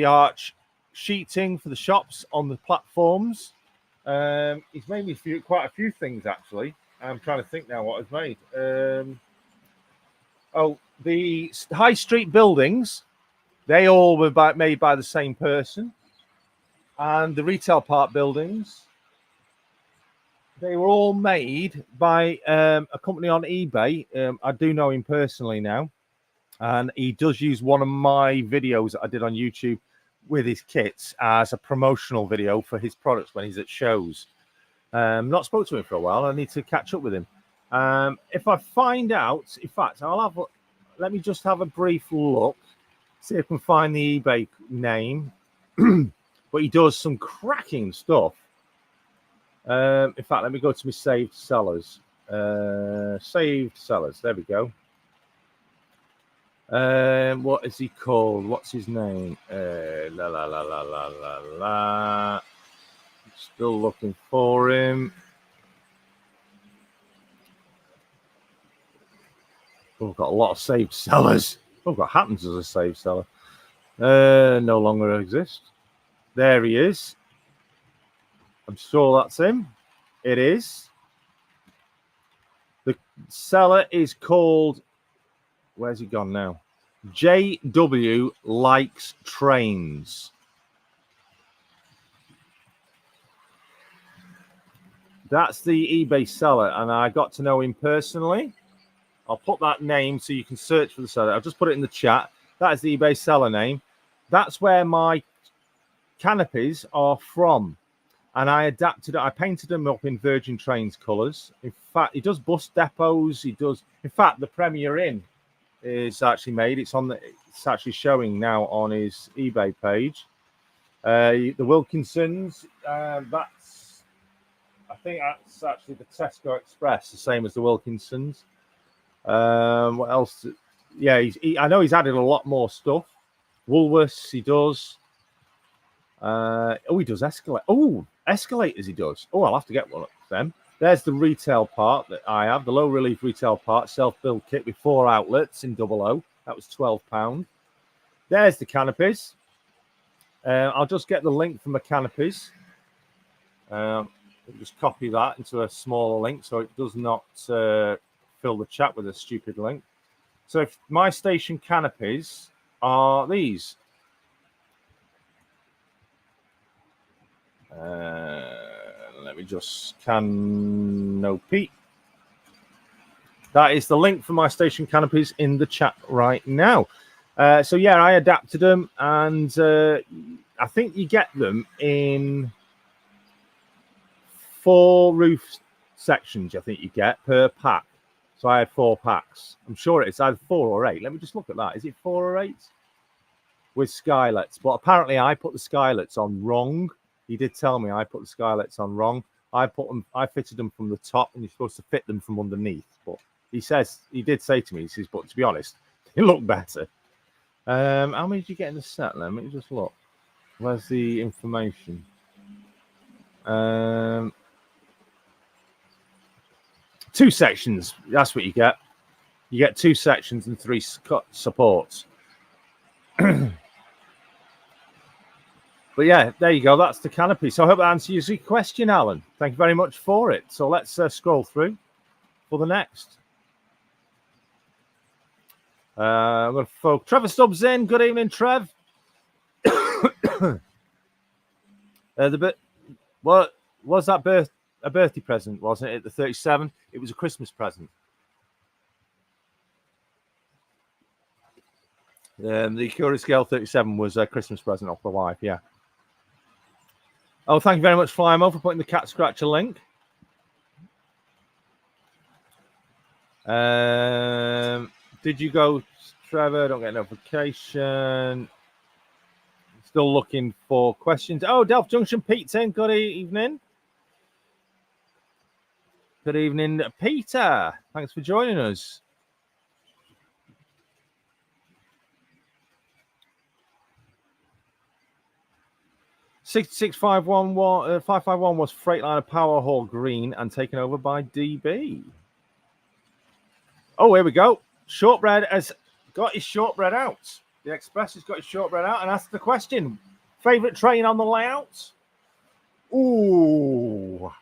arch sheeting for the shops on the platforms. He's made me quite a few things, actually. I'm trying to think now what I've made. The high street buildings, they all were made by the same person. And the retail park buildings, they were all made by a company on eBay. I do know him personally now. And he does use one of my videos that I did on YouTube with his kits as a promotional video for his products when he's at shows. Not spoke to him for a while. I need to catch up with him. If I find out, in fact, let me just have a brief look, see if I can find the eBay name. But he does some cracking stuff. In fact, let me go to my saved sellers. Saved sellers. There we go. What is he called? What's his name? Still looking for him. Oh, I've got a lot of saved sellers. Oh, what happens as a saved seller? No longer exists. There he is. I'm sure that's him. It is. The seller is called... Where's he gone now? JW Likes Trains. That's the eBay seller, and I got to know him personally. I'll put that name so you can search for the seller. I'll just put it in the chat. That is the eBay seller name. That's where my canopies are from. And I adapted it. I painted them up in Virgin Trains colours. In fact, he does bus depots. He does. In fact, the Premier Inn is actually made. It's actually showing now on his eBay page. The Wilkinsons. I think that's actually the Tesco Express, the same as the Wilkinsons. What else? Yeah, I know he's added a lot more stuff. Woolworths, he does. He does escalate. Oh, escalators he does. Oh, I'll have to get one of them. There's the retail part that I have, the low relief retail part, self-build kit with 4 outlets in 00. That was £12. There's the canopies. I'll just get the link from the canopies. Just copy that into a smaller link so it does not fill the chat with a stupid link. So if my station canopies are these. Let me just canopy. That is the link for my station canopies in the chat right now. So yeah, I adapted them, and I think you get them in 4 roof sections. I think you get per pack. So I had 4 packs. I'm sure it's either 4 or 8. Let me just look at that. Is it 4 or 8? With skylets. But apparently I put the skylets on wrong. He did tell me I put the skylets on wrong. I fitted them from the top, and you're supposed to fit them from underneath. But he did say to me, he says, but to be honest, they look better. How many did you get in the set? Let me just look. Where's the information? 2 sections. That's what you get. You get 2 sections and 3 supports. But yeah, there you go. That's the canopy. So I hope that answers your question, Alan. Thank you very much for it. So let's scroll through for the next. I'm going to focus. Trevor Stubbs in. Good evening, Trev. What was that a birthday present, wasn't it? The 37. It was a Christmas present. The Curious Scale 37 was a Christmas present off the wife. Yeah. Oh, thank you very much, Flymo, for putting the cat scratcher link. Did you go, Trevor? Don't get a notification. Still looking for questions. Oh, Delft Junction Pizza. Good evening. Good evening, Peter. Thanks for joining us. $66,551 was Freightliner Power Hall Green and taken over by DB. Oh, here we go. Shortbread has got his shortbread out. The Express has got his shortbread out and asked the question. Favorite train on the layout? Ooh,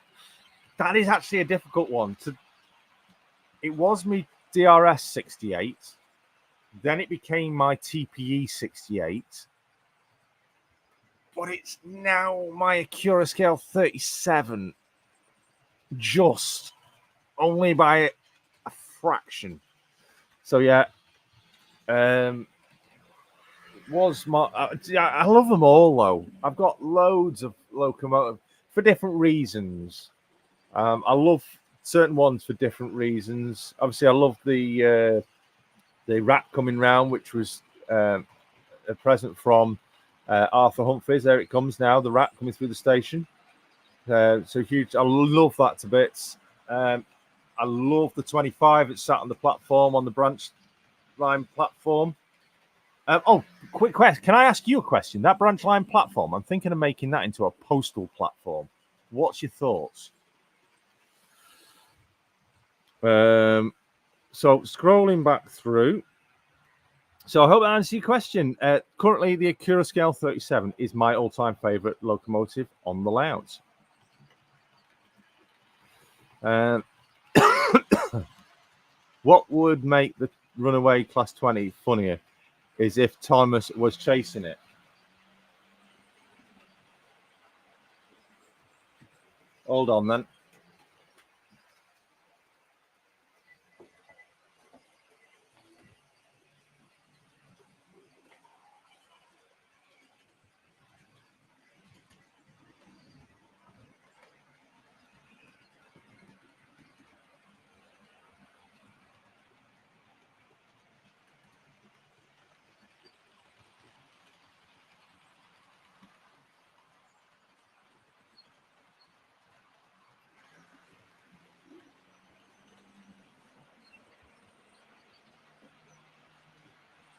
that is actually a difficult one. It was me DRS 68. Then it became my TPE 68. But it's now my Acura Scale 37. Just only by a fraction. So yeah, was my I love them all though. I've got loads of locomotive for different reasons. I love certain ones for different reasons. Obviously, I love the rat coming round, which was a present from Arthur Humphreys. There it comes now, the rat coming through the station. So huge. I love that to bits. I love the 25 that sat on the platform, on the branch line platform. Quick question. Can I ask you a question? That branch line platform, I'm thinking of making that into a postal platform. What's your thoughts? So scrolling back through. So I hope that answers your question. Currently, the Acura Scale 37 is my all-time favorite locomotive on the layout. What would make the Runaway Class 20 funnier is if Thomas was chasing it. Hold on, then.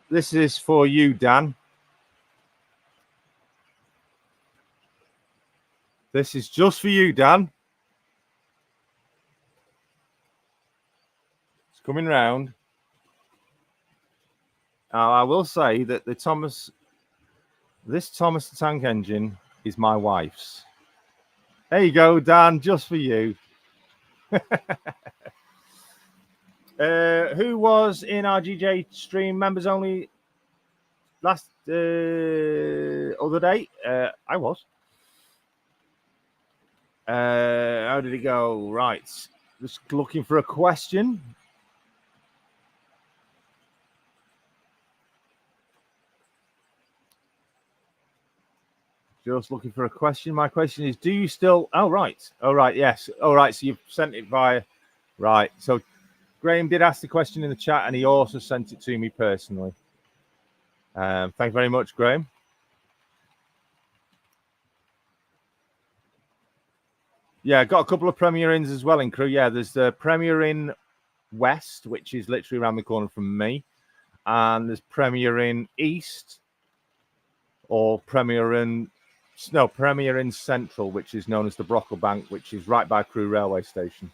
This is for you, Dan. This is just for you, Dan. It's coming round. I will say that this Thomas the Tank Engine is my wife's. There you go, Dan, just for you. Who was in our GJ stream members only last other day? I was. How did it go? Right. Just looking for a question. Just looking for a question. My question is, do you still... Oh, right. Oh, right, yes. Oh, right, so you've sent it via... Right, so Graham did ask the question in the chat, and he also sent it to me personally. Thank you very much, Graham. Yeah, got a couple of Premier Inns as well in Crewe. Yeah, there's the Premier Inn West, which is literally around the corner from me. And there's Premier Inn East, or Premier Inn Central, which is known as the Brocklebank, which is right by Crewe railway station.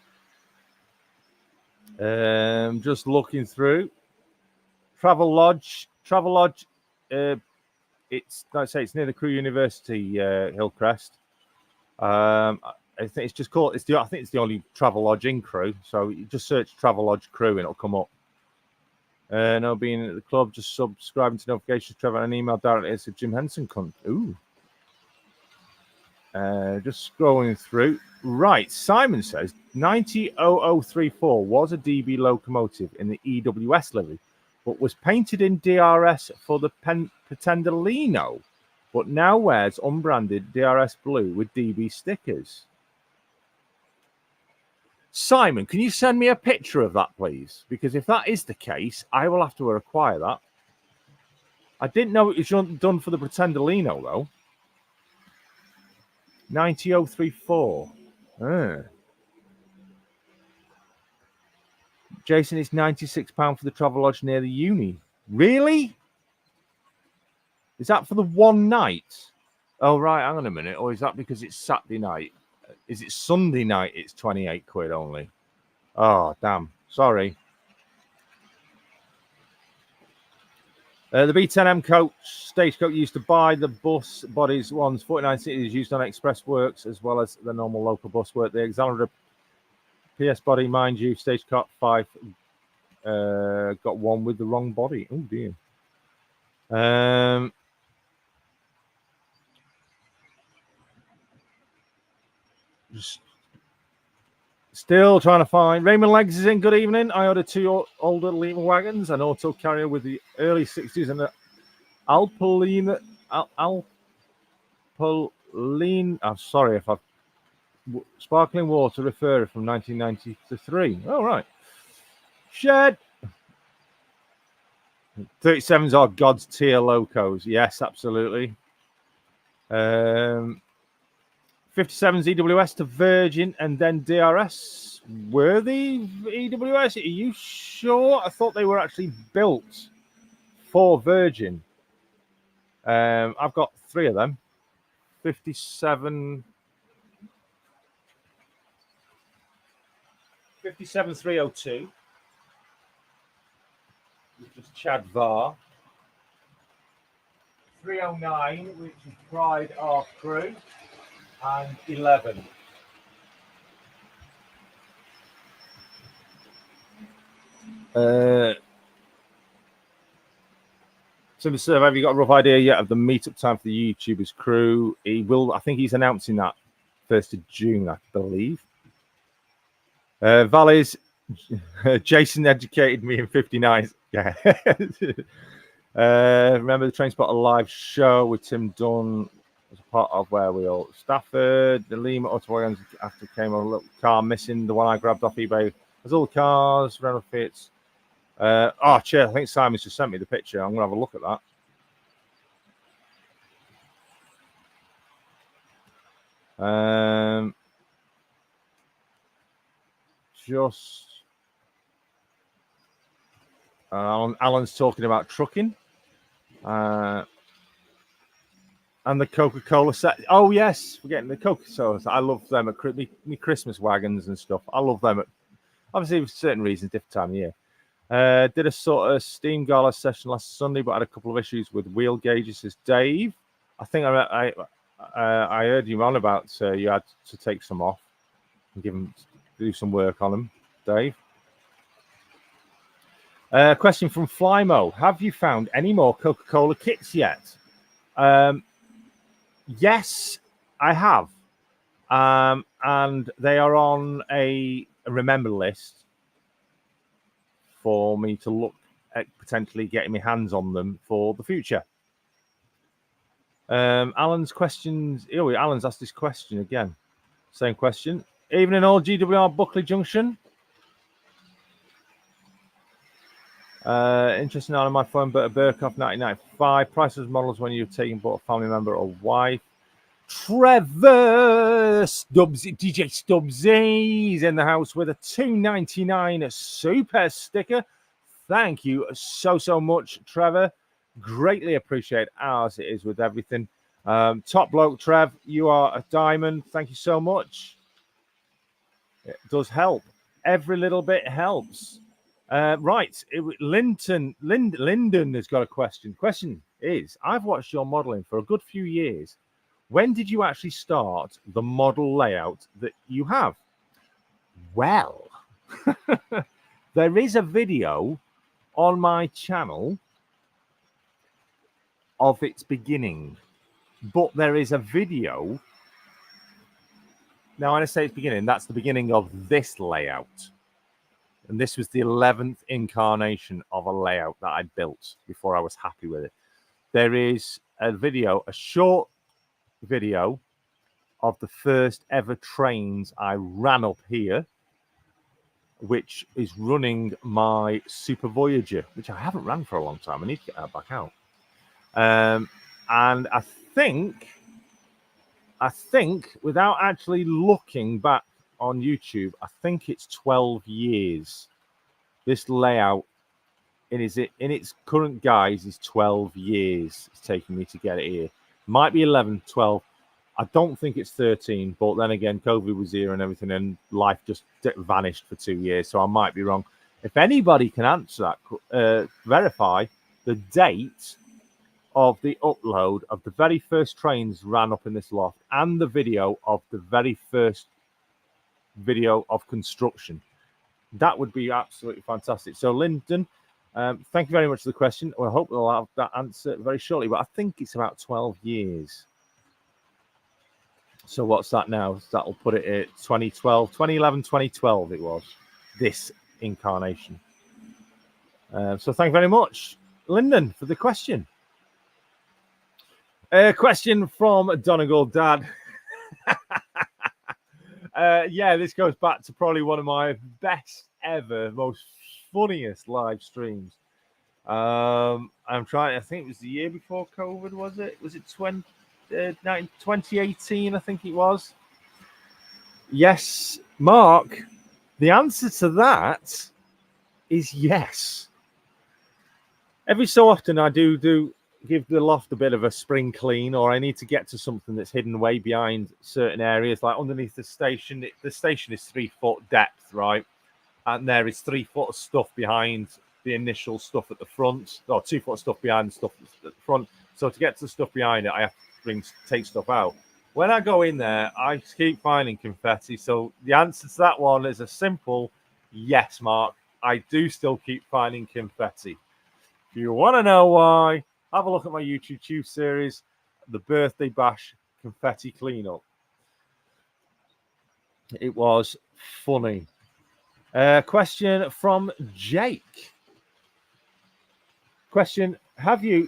Just looking through. Travelodge. It's, like I say, it's near the Crewe University, Hillcrest. I think it's just called. I think it's the only Travelodge in Crewe. So you just search Travelodge Crewe and it'll come up. No, being at the club, just subscribing to notifications, Trevor, and an email directly to Jim Henson. Ooh. Just scrolling through. Right, Simon says 900034 was a DB locomotive in the EWS livery, but was painted in DRS for the Pretendolino, but now wears unbranded DRS blue with DB stickers. Simon, can you send me a picture of that, please? Because if that is the case, I will have to acquire that. I didn't know it was done for the Pretendolino, though. 90034. Jason, it's £96 for the Travelodge near the uni. Really? Is that for the one night? Oh, right. Hang on a minute. Or is that because it's Saturday night? Is it Sunday night? It's 28 quid only. Oh, damn. Sorry. The B10M coach, stagecoach used to buy the bus bodies ones. 49 cities used on express works as well as the normal local bus work. The Alexandra PS body, mind you, stagecoach 5 got one with the wrong body. Oh, dear. Just still trying to find. Raymond Legs is in. Good evening. I ordered 2 older Lima wagons, an auto carrier with the early 60s and an Alpine. I'm sorry if I've sparkling water referrer from 1993. Oh, right. Shed. 37s are God's tier locos. Yes, absolutely. 57s EWS to Virgin and then DRS. Were they EWS? Are you sure? I thought they were actually built for Virgin. I've got 3 of them. 57 302. Which is Chad Var. 309, which is Pride Our Crew. And 11. Simple Serve, have you got a rough idea yet of the meetup time for the YouTubers crew? I think he's announcing that 1st of June, I believe. Valleys, Jason educated me in 59. Yeah. Remember the Train Spotter live show with Tim Dunn as a part of Where We All Stafford. The Lima Autowagons after came a little car missing, the one I grabbed off eBay. There's all the cars, Renault Fits. Chair, I think Simon's just sent me the picture. I'm going to have a look at that. Alan's talking about trucking. And the Coca-Cola set. Oh, yes. We're getting the Coca-Cola. I love them at me Christmas wagons and stuff. I love them. Obviously, for certain reasons, different time of year. Did a sort of Steam Gala session last Sunday, but had a couple of issues with wheel gauges, says Dave. I think I heard you on about you had to take some off and do some work on them, Dave. Question from Flymo. Have you found any more Coca-Cola kits yet? Yes, I have. And they are on a remember list for me to look at potentially getting my hands on them for the future. Alan's questions. Oh, Alan's asked this question again. Same question. Evening all, GWR Buckley Junction. Interesting out on my phone, but a Burkoff 1995. Priceless models when you're taking but a family member or wife. Trevor Stubbsy, DJ Stubbsy is in the house with a $2.99 super sticker. Thank you so much, Trevor. Greatly appreciate ours. It is with everything. Top bloke, Trev. You are a diamond. Thank you so much. It does help. Every little bit helps. Right. Lyndon has got a question. Question is, I've watched your modeling for a good few years. When did you actually start the model layout that you have? Well, there is a video on my channel of its beginning, but there is a video. Now, when I say it's beginning, that's the beginning of this layout. And this was the 11th incarnation of a layout that I built before I was happy with it. There is a video, a short video of the first ever trains I ran up here, which is running my Super Voyager, which I haven't ran for a long time. I need to get that back out. And I think, without actually looking back on YouTube, I think it's 12 years. This layout in its current guise is 12 years. It's taking me to get it here. Might be 11, 12. I don't think it's 13, but then again, COVID was here and everything, and life just vanished for 2 years, so I might be wrong. If anybody can answer that, verify the date of the upload of the very first trains ran up in this loft and the video of the very first video of construction, that would be absolutely fantastic. So, Lyndon, thank you very much for the question. I hope we'll have that answer very shortly, but I think it's about 12 years. So what's that now? That'll put it at 2012, 2011, 2012 it was, this incarnation. So thank you very much, Lyndon, for the question. Question from Donegal Dad. Yeah, this goes back to probably one of my best ever, most funniest live streams. I'm trying, I think it was the year before COVID, was it? Was it 2018, I think it was. Yes, Mark, the answer to that is yes. Every so often I do give the loft a bit of a spring clean, or I need to get to something that's hidden way behind certain areas, like underneath the station. The station is 3 foot depth, right? And there is 3 foot of stuff behind the initial stuff at the front, or 2 foot stuff behind the stuff at the front. So to get to the stuff behind it, I have to take stuff out. When I go in there, I keep finding confetti. So the answer to that one is a simple yes, Mark. I do still keep finding confetti. If you want to know why, have a look at my YouTube series, The Birthday Bash Confetti Cleanup. It was funny. Question from Jake. Question, have you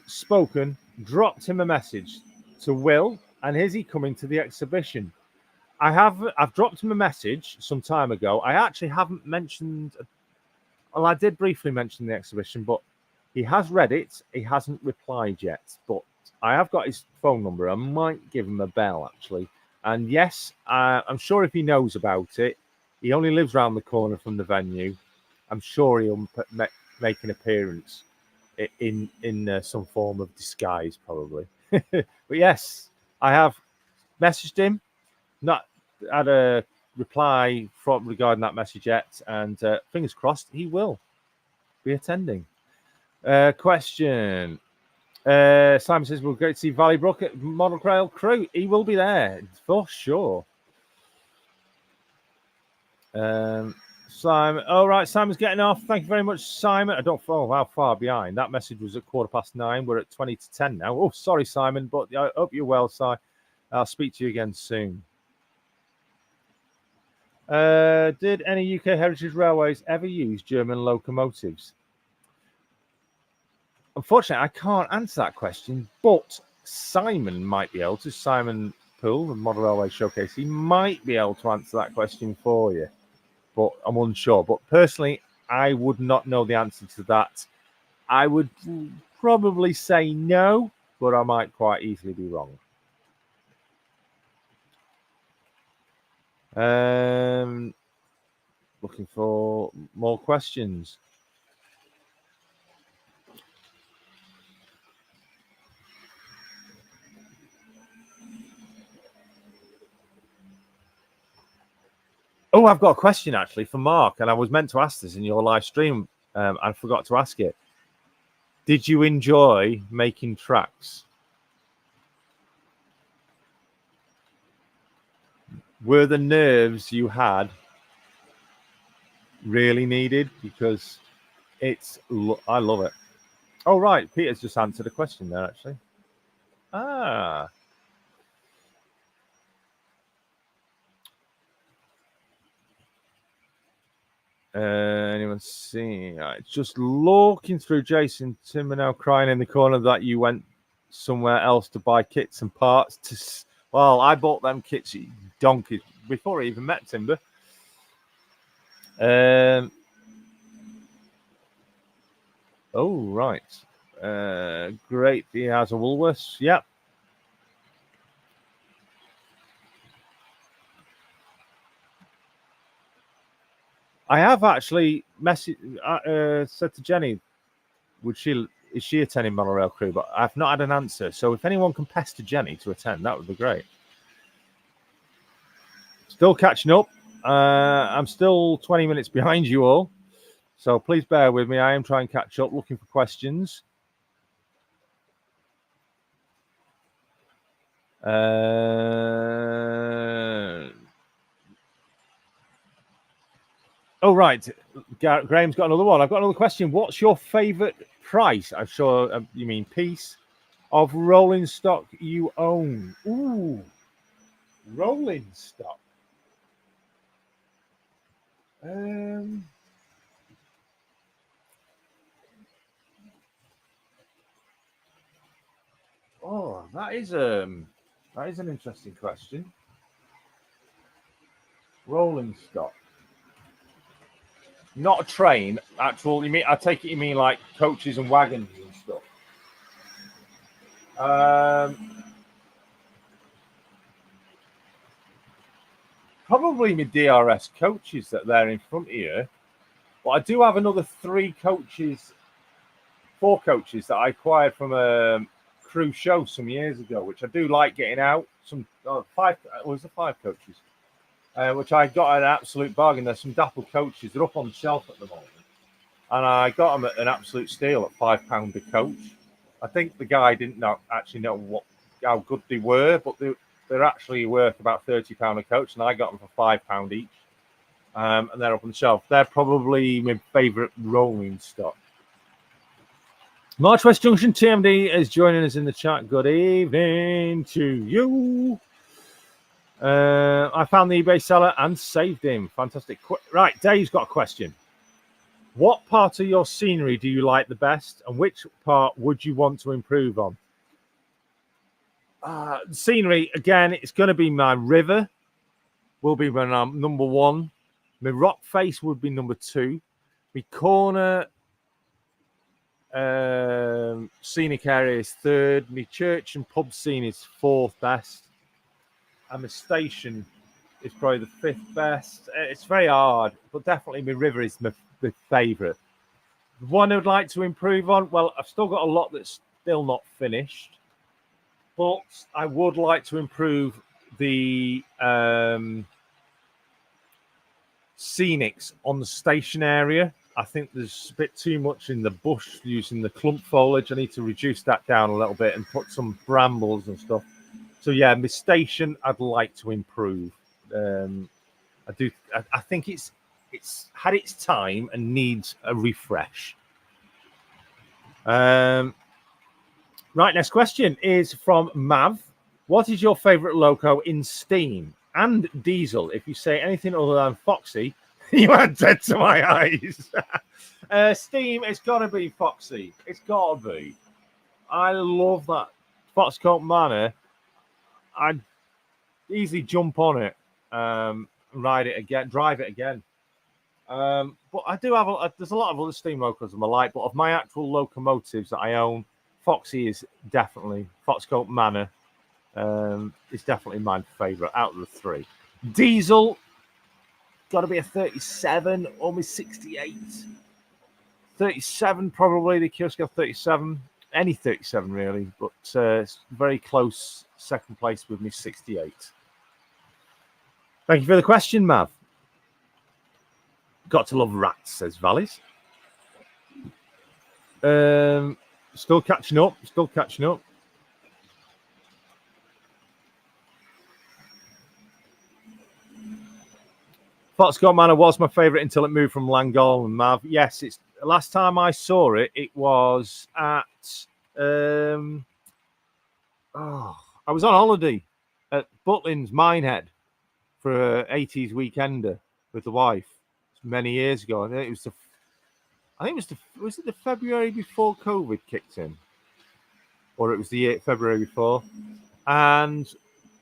dropped him a message to Will, and is he coming to the exhibition? I've dropped him a message some time ago. I actually haven't mentioned, well, I did briefly mention the exhibition, but he has read it. He hasn't replied yet, but I have got his phone number. I might give him a bell, actually. And yes, I'm sure if he knows about it, he only lives around the corner from the venue. I'm sure he'll make an appearance in some form of disguise, probably. But yes, I have messaged him, not had a reply regarding that message yet, and fingers crossed he will be attending. Question. Simon says, we'll go to see Valley Brook at Model Rail Crew. He will be there for sure. Simon, all right, Simon's getting off. Thank you very much, Simon. I don't know how far behind. That message was at 9:15. We're at 20 to 10 now. Oh, sorry, Simon, but I hope you're well, Si. I'll speak to you again soon. Did any UK heritage railways ever use German locomotives? Unfortunately, I can't answer that question, but Simon might be able to. Simon Poole, the Model Railway Showcase, he might be able to answer that question for you, but I'm unsure. But personally, I would not know the answer to that. I would probably say no, but I might quite easily be wrong. Looking for more questions. Oh, I've got a question actually for Mark, and I was meant to ask this in your live stream. I forgot to ask it. Did you enjoy making tracks? Were the nerves you had really needed? Because I love it. Oh, right. Peter's just answered a question there, actually. Ah. Anyone seeing? Just looking through Jason Timber now crying in the corner that you went somewhere else to buy kits and parts. Well, I bought them kits donkeys before I even met Timber. Oh, right. Great. He has a Woolworths. Yep. I have actually said to Jenny, is she attending Monorail Crew? But I've not had an answer. So if anyone can pester Jenny to attend, that would be great. Still catching up. I'm still 20 minutes behind you all. So please bear with me. I am trying to catch up, looking for questions. Oh, right. Graham's got another one. I've got another question. What's your favourite price? I'm sure you mean piece of rolling stock you own. Ooh, rolling stock. Oh, that is an interesting question. Rolling stock. Not a train, actual. I take it you mean like coaches and wagons and stuff. Probably my DRS coaches that they're in front of you. But I do have another 4 coaches that I acquired from a crew show some years ago, which I do like getting out. Some 5 was the 5 coaches, which I got an absolute bargain. There's some dapple coaches. They're up on the shelf at the moment, and I got them at an absolute steal at £5 a coach. I think the guy didn't actually know how good they were, but they're actually worth about £30 a coach, and I got them for £5 each. And they're up on the shelf. They're probably my favourite rolling stock. March West Junction TMD is joining us in the chat. Good evening to you. I found the eBay seller and saved him. Fantastic. Right, Dave's got a question. What part of your scenery do you like the best, and which part would you want to improve on? Scenery, again, it's going to be my river. Will be my number 1. My rock face would be number 2. My corner scenic area is 3rd. My church and pub scene is 4th best. And my station is probably the 5th best. It's very hard, but definitely my river is my favourite. The one I would like to improve on, well, I've still got a lot that's still not finished, but I would like to improve the scenics on the station area. I think there's a bit too much in the bush using the clump foliage. I need to reduce that down a little bit and put some brambles and stuff. So yeah, my station I'd like to improve. I think it's had its time and needs a refresh. Right, next question is from Mav. What is your favourite loco in steam and diesel? If you say anything other than Foxy, you are dead to my eyes. Steam, it's got to be Foxy. It's got to be. I love that Foxcote Manor, I'd easily jump on it, ride it again, drive it again. But I do have there's a lot of other steam locos I like, but of my actual locomotives that I own, Foxy is definitely Foxcote Manor. Is definitely my favourite out of the three. Diesel, got to be a 37, almost 68. 37 probably, the kiosk of 37. Any 37 really, but it's very close second place with me 68. Thank you for the question, Mav. Got to love rats, says Valleys. Still catching up. Foxcote Manor was my favourite until it moved from Llangollen, Mav. Yes, it's last time I saw it, it was at I was on holiday at Butlins Minehead for an 80s weekender with the wife many years ago. I think it was it the February before COVID kicked in? Or it was the February before. And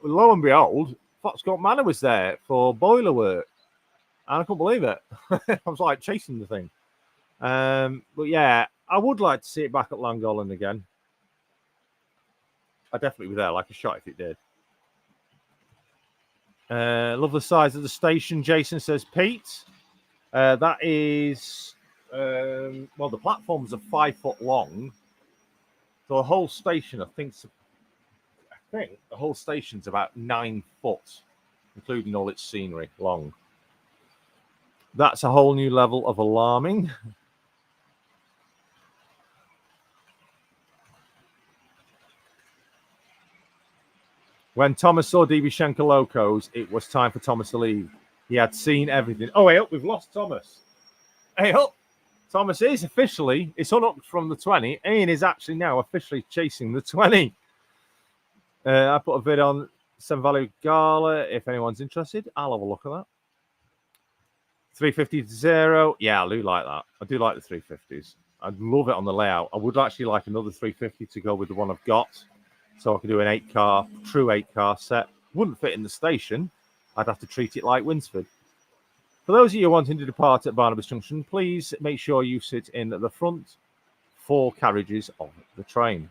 lo and behold, Foxcote Manor was there for boiler work. And I couldn't believe it. I was like chasing the thing. But yeah, I would like to see it back at Llangollen again. I'd definitely be there like a shot if it did. Love the size of the station, Jason says Pete. That is, well, the platforms are 5 foot long. So the whole station, I think the whole station's about 9 foot, including all its scenery long. That's a whole new level of alarming. When Thomas saw DB Schenker locos, it was time for Thomas to leave. He had seen everything. Oh, hey up, we've lost Thomas. Hey up. Thomas is officially, it's unhooked from the 20. Ian is actually now officially chasing the 20. I put a vid on Seven Valley Gala. If anyone's interested, I'll have a look at that. 350 to 0. Yeah, I do like that. I do like the 350s. I'd love it on the layout. I would actually like another 350 to go with the one I've got. So I could do an 8-car, true 8-car set. Wouldn't fit in the station. I'd have to treat it like Winsford. For those of you wanting to depart at Barnabas Junction, please make sure you sit in the front 4 carriages of the train.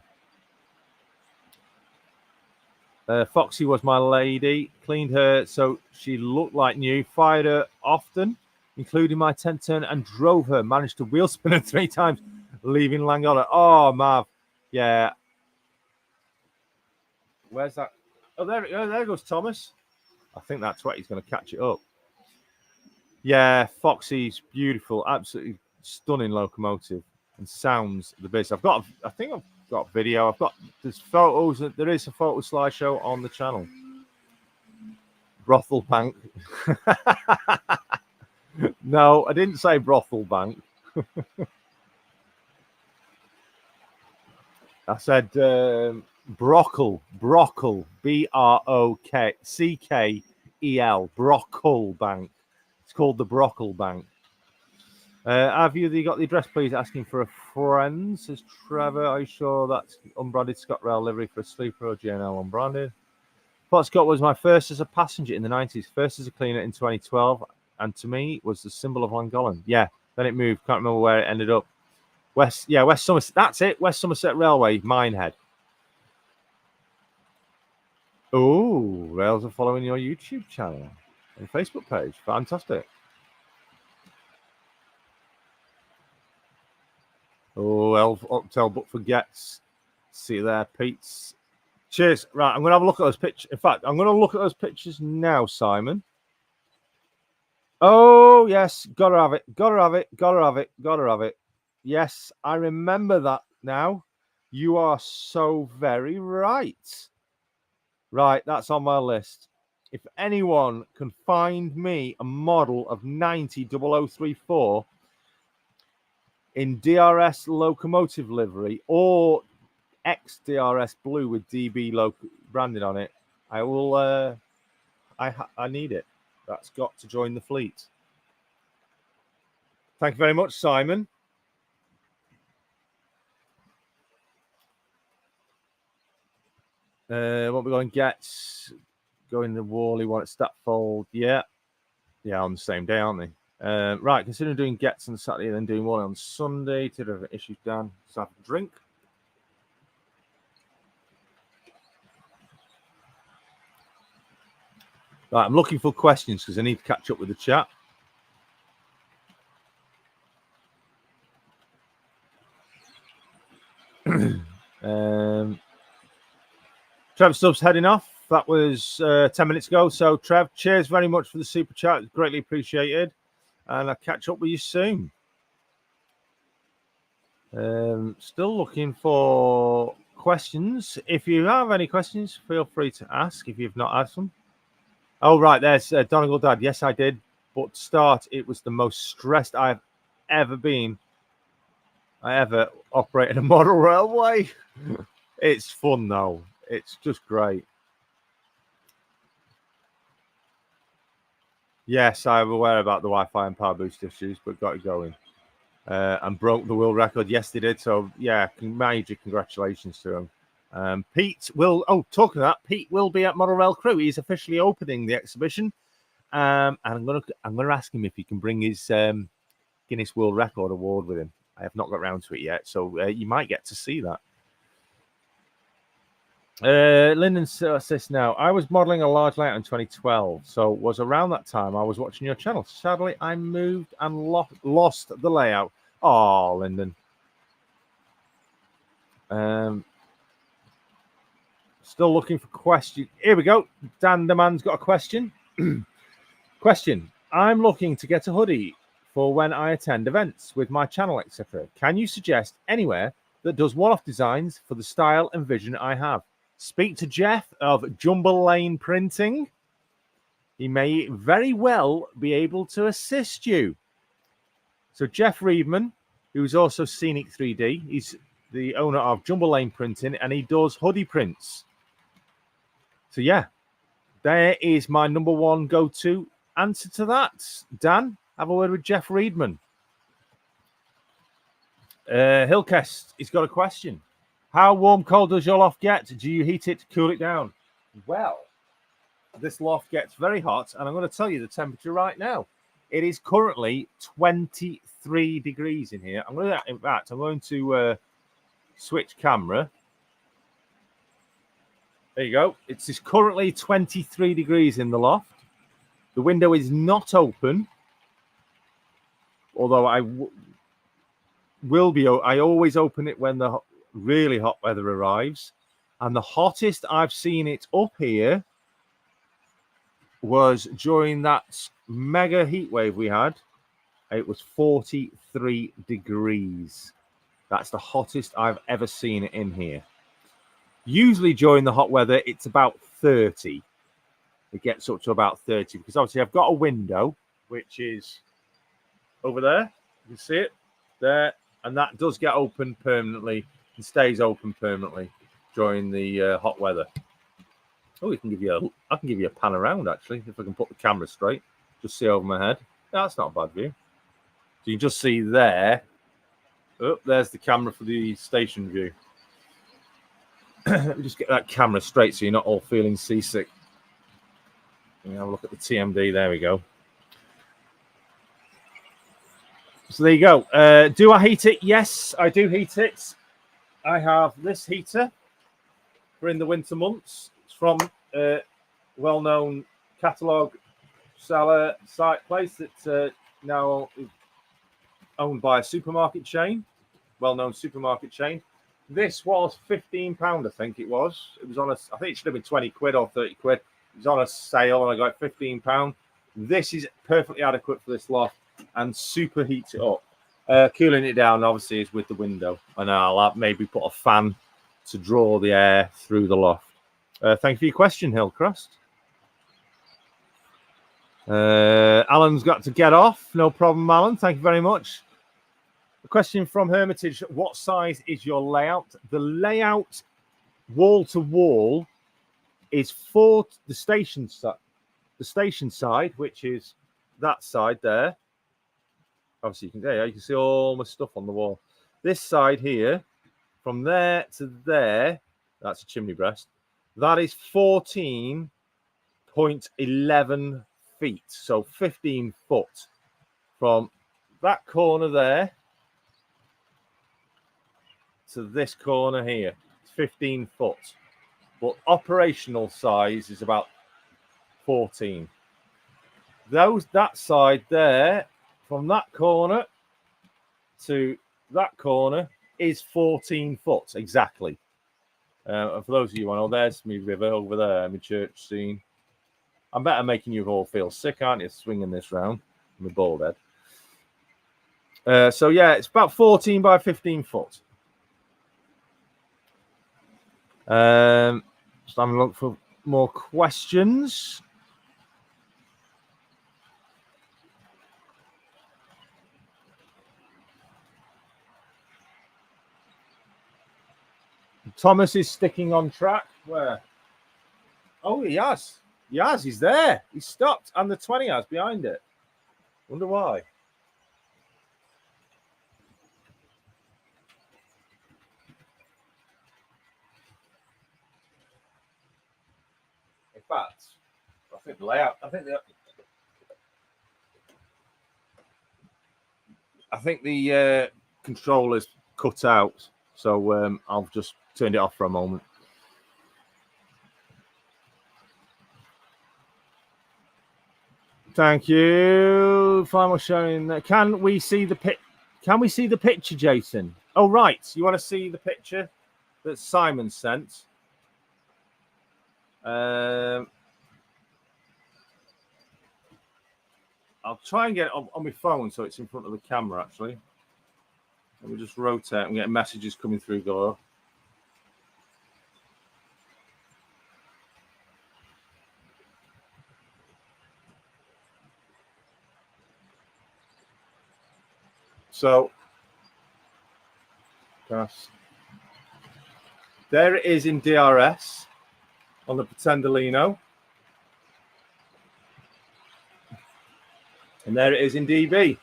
Foxy was my lady. Cleaned her so she looked like new. Fired her often, including my 10th turn, and drove her. Managed to wheel spin her 3 times, leaving Llangollen. Oh, Mav. Yeah. Where's that? Oh, there goes Thomas. I think that's what he's going to catch it up. Yeah, Foxy's beautiful, absolutely stunning locomotive, and sounds the best. I think I've got video. There's photos. There is a photo slideshow on the channel. Brothel Bank. No, I didn't say Brothel Bank. I said Brockle, BROCKCKEL, Brockle Bank. It's called the Brockle Bank. Have you got the address, please? Asking for a friend, says Trevor. Are you sure that's unbranded ScotRail livery for a sleeper or JNL unbranded? Scott was my first as a passenger in the 90s, first as a cleaner in 2012, and to me was the symbol of Llangollen. Yeah, then it moved. Can't remember where it ended up. West Somerset. That's it. West Somerset Railway, Minehead. Oh, rails are following your YouTube channel and Facebook page. Fantastic. Oh, Elf Uptel but forgets. See you there, Pete's. Cheers. Right, I'm going to have a look at those pictures. In fact, I'm going to look at those pictures now, Simon. Oh, yes. Gotta have it. Yes, I remember that now. You are so very right. Right, that's on my list. If anyone can find me a model of 900034 in DRS locomotive livery or XDRS blue with DB branded on it, I will. I need it. That's got to join the fleet. Thank you very much, Simon. What we're going to get? Going the Worley one at Statfold. Yeah, on the same day, aren't they? Right, considering doing gets on Saturday and then doing one on Sunday. To the issues down. Let's have a drink. Right, I'm looking for questions because I need to catch up with the chat. Trev Stubbs heading off. That was 10 minutes ago. So, Trev, cheers very much for the super chat. Greatly appreciated. And I'll catch up with you soon. Still looking for questions. If you have any questions, feel free to ask if you've not asked them. Oh, right. There's Donegal Dad. Yes, I did. But to start, it was the most stressed I've ever been. I ever operated a model railway. It's fun, though. It's just great. Yes, I'm aware about the Wi-Fi and power boost issues, but got it going. And broke the world record. Yes, they did. So, yeah, major congratulations to him. Pete will... Oh, talking of that, Pete will be at Model Rail Crew. He's officially opening the exhibition. And I'm gonna ask him if he can bring his Guinness World Record award with him. I have not got around to it yet, so you might get to see that. Lyndon says now, I was modelling a large layout in 2012, so it was around that time I was watching your channel. Sadly, I moved and lost the layout. Oh, Lyndon. Still looking for questions. Here we go. Dan the man's got a question. Question. I'm looking to get a hoodie for when I attend events with my channel, etc. Can you suggest anywhere that does one-off designs for the style and vision I have? Speak to Jeff of Jumble Lane Printing. He may very well be able to assist you. So Jeff Reedman, who's also Scenic 3D, he's the owner of Jumble Lane Printing, and he does hoodie prints. So yeah, there is my number one go-to answer to that. Dan, have a word with Jeff Reedman. Hillcrest, he's got a question. How warm, cold does your loft get? Do you heat it to cool it down? Well, this loft gets very hot, and I'm going to tell you the temperature right now. It is currently 23 degrees in here. In fact, I'm going to switch camera. There you go. It's currently 23 degrees in the loft. The window is not open, although I always open it when the really hot weather arrives. And the hottest I've seen it up here was during that mega heat wave we had. It was 43 degrees. That's the hottest I've ever seen it in here. Usually during the hot weather, it's about 30. It gets up to about 30 because obviously I've got a window, which is over there. You can see it there. And that does get open permanently and stays open permanently during the hot weather. Oh, I can give you a pan around actually if I can put the camera straight. Just see over my head. Yeah, that's not a bad view. So you can just see there. Oh, there's the camera for the station view. Let me just get that camera straight so you're not all feeling seasick. Let me have a look at the TMD. There we go. So there you go. Do I heat it? Yes, I do heat it. I have this heater for in the winter months. It's from a well-known catalogue seller site place that's now owned by a supermarket chain, well-known supermarket chain. This was £15, I think it was. It was on a, I think it should have been 20 quid or 30 quid. It was on a sale and I got £15. This is perfectly adequate for this loft and super heats it up. Cooling it down, obviously, is with the window. And I'll maybe put a fan to draw the air through the loft. Thank you for your question, Hillcrest. Alan's got to get off. No problem, Alan. Thank you very much. A question from Hermitage. What size is your layout? The layout wall to wall is for the station side, which is that side there. Obviously, you can see all my stuff on the wall. This side here, from there to there, that's a chimney breast. That is 14.11 feet. So 15 foot from that corner there to this corner here. It's 15 foot. But operational size is about 14. That side there, from that corner to that corner, is 14 foot exactly. For those of you who know, there's my river over there, my church scene. I'm better making you all feel sick, aren't you, swinging this round? My bald head. So yeah, it's about 14 by 15 foot. Just having a look for more questions. Thomas is sticking on track. Where? Oh, he has. He has. He's there. He's stopped. And the 20 has behind it. Wonder why. In fact, I think the layout. I think the controller's cut out. So I've just turned it off for a moment. Thank you. Final showing. Can we see the picture, Jason? Oh, right. You want to see the picture that Simon sent? I'll try and get it on my phone so it's in front of the camera, actually. Let me just rotate and get messages coming through, Go. So, there it is in DRS on the Pretendolino. And there it is in DB.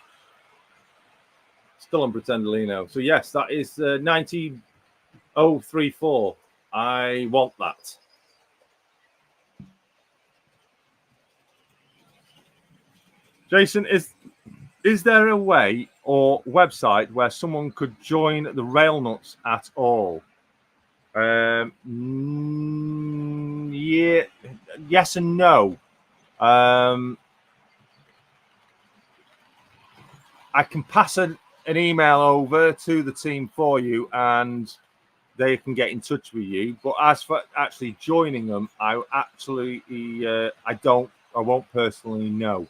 Still on Pretendolino. So, yes, that is 90034. I want that. Jason, is there a way or website where someone could join the Rail Nuts at all? Yeah, yes and no. I can pass an email over to the team for you, and they can get in touch with you. But as for actually joining them, I won't personally know.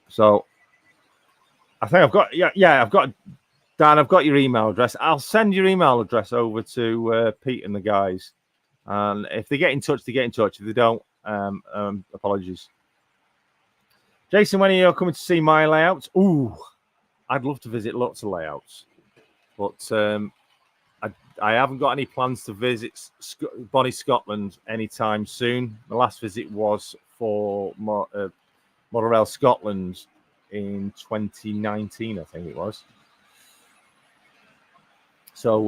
So I think I've got Dan, I've got your email address. I'll send your email address over to Pete and the guys. And if they get in touch, they get in touch. If they don't, apologies. Jason, when are you coming to see my layouts? Ooh, I'd love to visit lots of layouts. But I haven't got any plans to visit Bonnie, Scotland anytime soon. The last visit was for Model Rail Scotland in 2019, I think it was. So,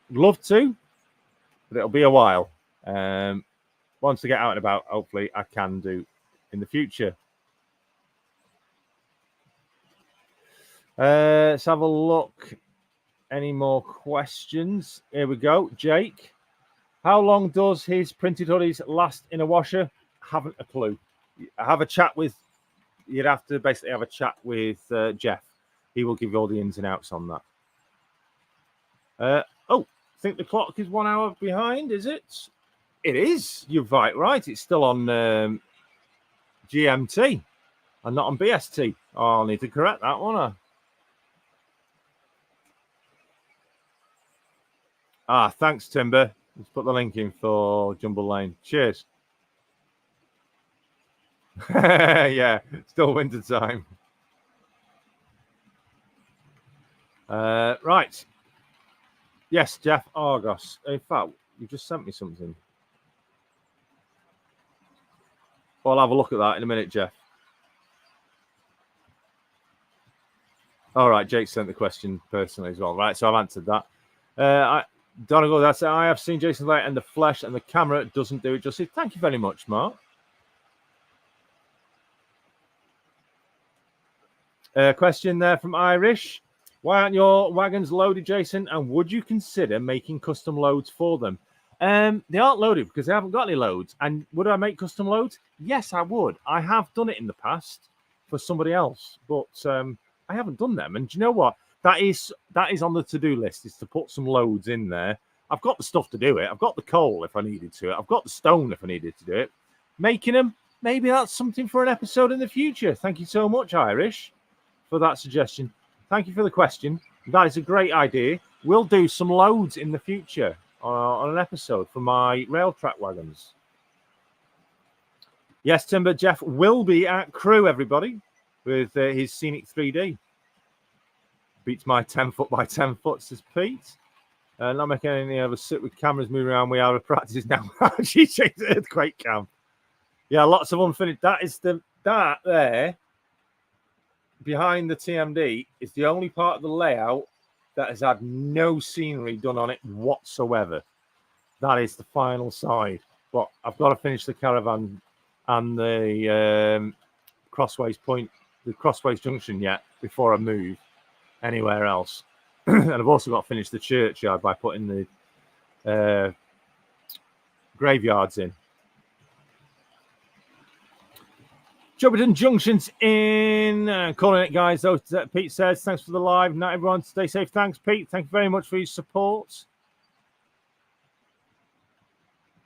love to, but it'll be a while. Once I get out and about, hopefully I can do in the future. Let's have a look. Any more questions? Here we go. Jake, how long does his printed hoodies last in a washer? Haven't a clue. Have a chat with. You'd have to basically have a chat with Jeff. He will give you all the ins and outs on that. I think the clock is 1 hour behind, is it? It is. You're right. It's still on GMT and not on BST. Oh, I'll need to correct that, won't I? Thanks, Timber. Let's put the link in for Jumble Lane. Cheers. Yeah, still winter time. Right. Yes, Jeff Argos. In fact, you just sent me something. I'll have a look at that in a minute, Jeff. All right, Jake sent the question personally as well. Right, so I've answered that. Donegal, that's it. I have seen Jason's layout and the flesh and the camera doesn't do it justice. Thank you very much, Mark. Question there from Irish. Why aren't your wagons loaded, Jason? And would you consider making custom loads for them? They aren't loaded because they haven't got any loads. And would I make custom loads? Yes, I would. I have done it in the past for somebody else, but I haven't done them. And do you know what? That is on the to-do list, is to put some loads in there. I've got the stuff to do it. I've got the coal if I needed to. I've got the stone if I needed to do it. Making them, maybe that's something for an episode in the future. Thank you so much, Irish, for that suggestion. Thank you for the question. That is a great idea. We'll do some loads in the future on an episode for my rail track wagons. Yes, Timber Jeff will be at Crew, everybody, with his Scenic 3D. Beats my 10 foot by 10 foot, says Pete. Not making any of us sit with cameras moving around. We are a practice now. She changed the earthquake cam. Yeah, lots of unfinished. That there behind the TMD is the only part of the layout that has had no scenery done on it whatsoever. That is the final side. But I've got to finish the caravan and the Crossways Junction yet before I move anywhere else. And I've also got to finish the churchyard by putting the graveyards in. Chubberton Junction's in. Calling it, guys. Though Pete says, thanks for the live. Night, everyone. Stay safe. Thanks, Pete. Thank you very much for your support.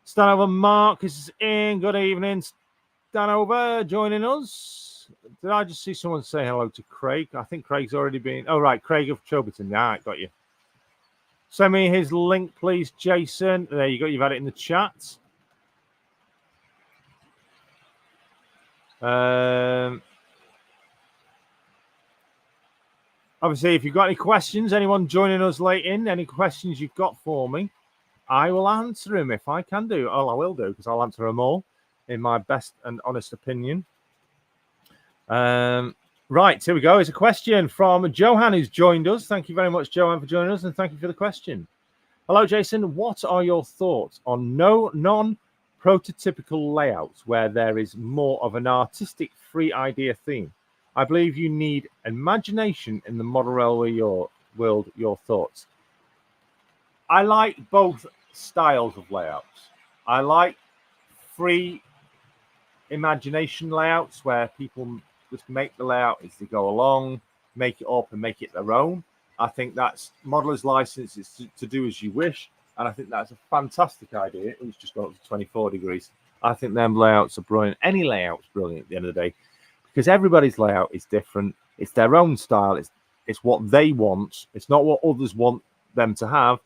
Stanover Mark is in. Good evening, Stanover, joining us. Did I just see someone say hello to Craig? I think Craig's already been. Oh, right. Craig of Chubberton. Yeah, got you. Send me his link, please, Jason. There you go. You've had it in the chat. Obviously, if you've got any questions, anyone joining us late in, any questions you've got for me, I will answer them if I can do. Oh, I will do, because I'll answer them all in my best and honest opinion. Right, here we go. It's a question from Johan, who's joined us. Thank you very much, Johan, for joining us, and thank you for the question. Hello, Jason. What are your thoughts on non-prototypical layouts where there is more of an artistic free idea theme? I believe you need imagination in the model railway world. Your thoughts? I like both styles of layouts. I like free imagination layouts where people just make the layout as they go along, make it up and make it their own. I think that's modeler's license is to do as you wish. And I think that's a fantastic idea. It's just gone up to 24 degrees. I think them layouts are brilliant. Any layout's brilliant at the end of the day, because everybody's layout is different. It's their own style. It's what they want. It's not what others want them to have.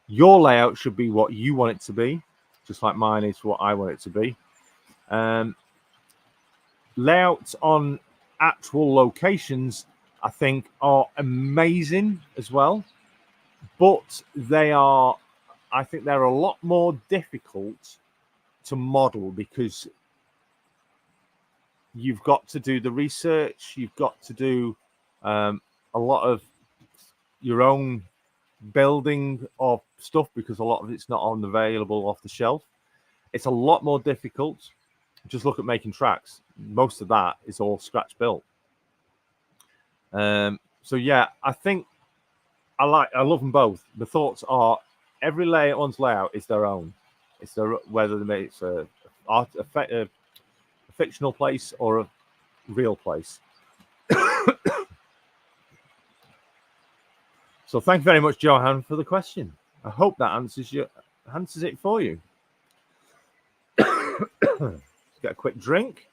Your layout should be what you want it to be, just like mine is what I want it to be. Layouts on actual locations, I think, are amazing as well. But I think they're a lot more difficult to model because you've got to do the research. You've got to do a lot of your own building of stuff because a lot of it's not available off the shelf. It's a lot more difficult. Just look at making tracks. Most of that is all scratch built. So yeah, I think I love them both. The thoughts are every one's layout is their own. It's whether it's a fictional place or a real place. So thank you very much, Johan, for the question. I hope that answers it for you. Let's get a quick drink.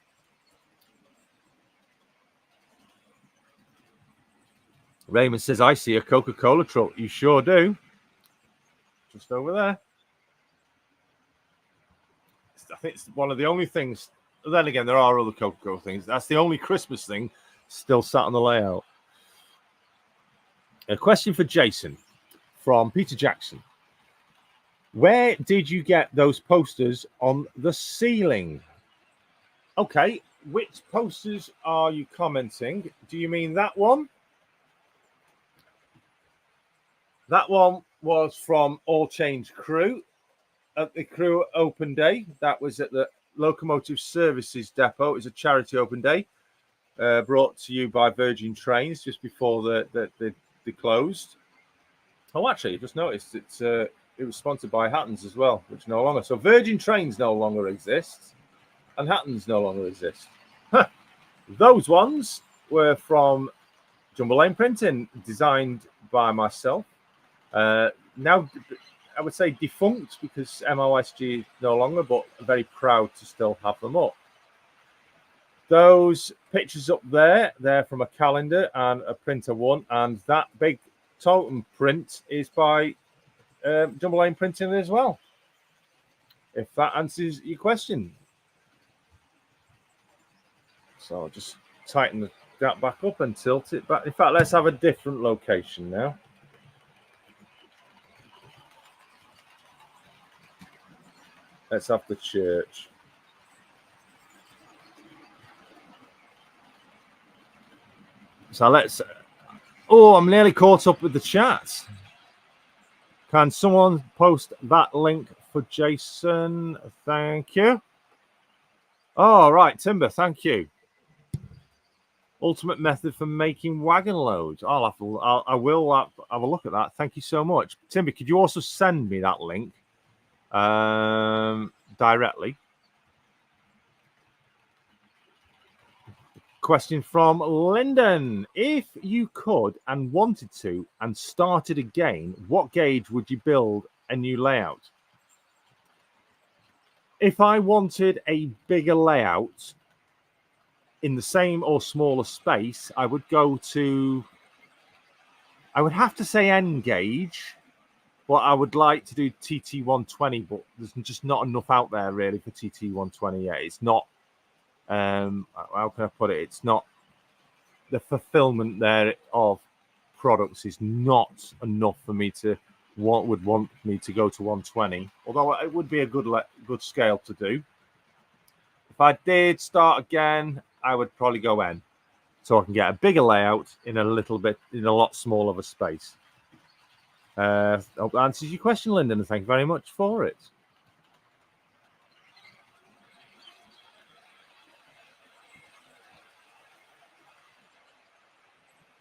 Raymond says, I see a Coca-Cola truck. You sure do. Just over there. I think it's one of the only things. Then again, there are other Coca-Cola things. That's the only Christmas thing still sat on the layout. A question for Jason from Peter Jackson. Where did you get those posters on the ceiling? Okay, which posters are you commenting? Do you mean that one? That one was from All Change Crew at the Crew Open Day. That was at the Locomotive Services Depot. It was a charity open day brought to you by Virgin Trains just before they closed. Oh, actually, I just noticed it was sponsored by Hattons as well, which no longer. So Virgin Trains no longer exists, and Hattons no longer exists. Those ones were from Jumbo Lane Printing, designed by myself. Now, I would say defunct because MOSG is no longer, but very proud to still have them up. Those pictures up there, they're from a calendar and a printer one, and that big totem print is by Jumbo Lane Printing as well. If that answers your question. So I'll just tighten that back up and tilt it back. In fact, let's have a different location now. Let's have the church. So let's... Oh, I'm nearly caught up with the chat. Can someone post that link for Jason? Thank you. Oh, right, Timber, thank you. Ultimate method for making wagon loads. I will have a look at that. Thank you so much. Timber, could you also send me that link directly? Question from Lyndon. If you could and wanted to and started again, what gauge would you build a new layout? If I wanted a bigger layout in the same or smaller space, I would have to say N gauge, but I would like to do TT120, but there's just not enough out there really for TT120 yet. It's not, how can I put it? It's not, the fulfillment there of products is not enough for me to, would want me to go to 120, although it would be a good scale to do. If I did start again, I would probably go N, so I can get a bigger layout in a lot smaller of a space. Hope that answers your question, Lyndon, and thank you very much for it.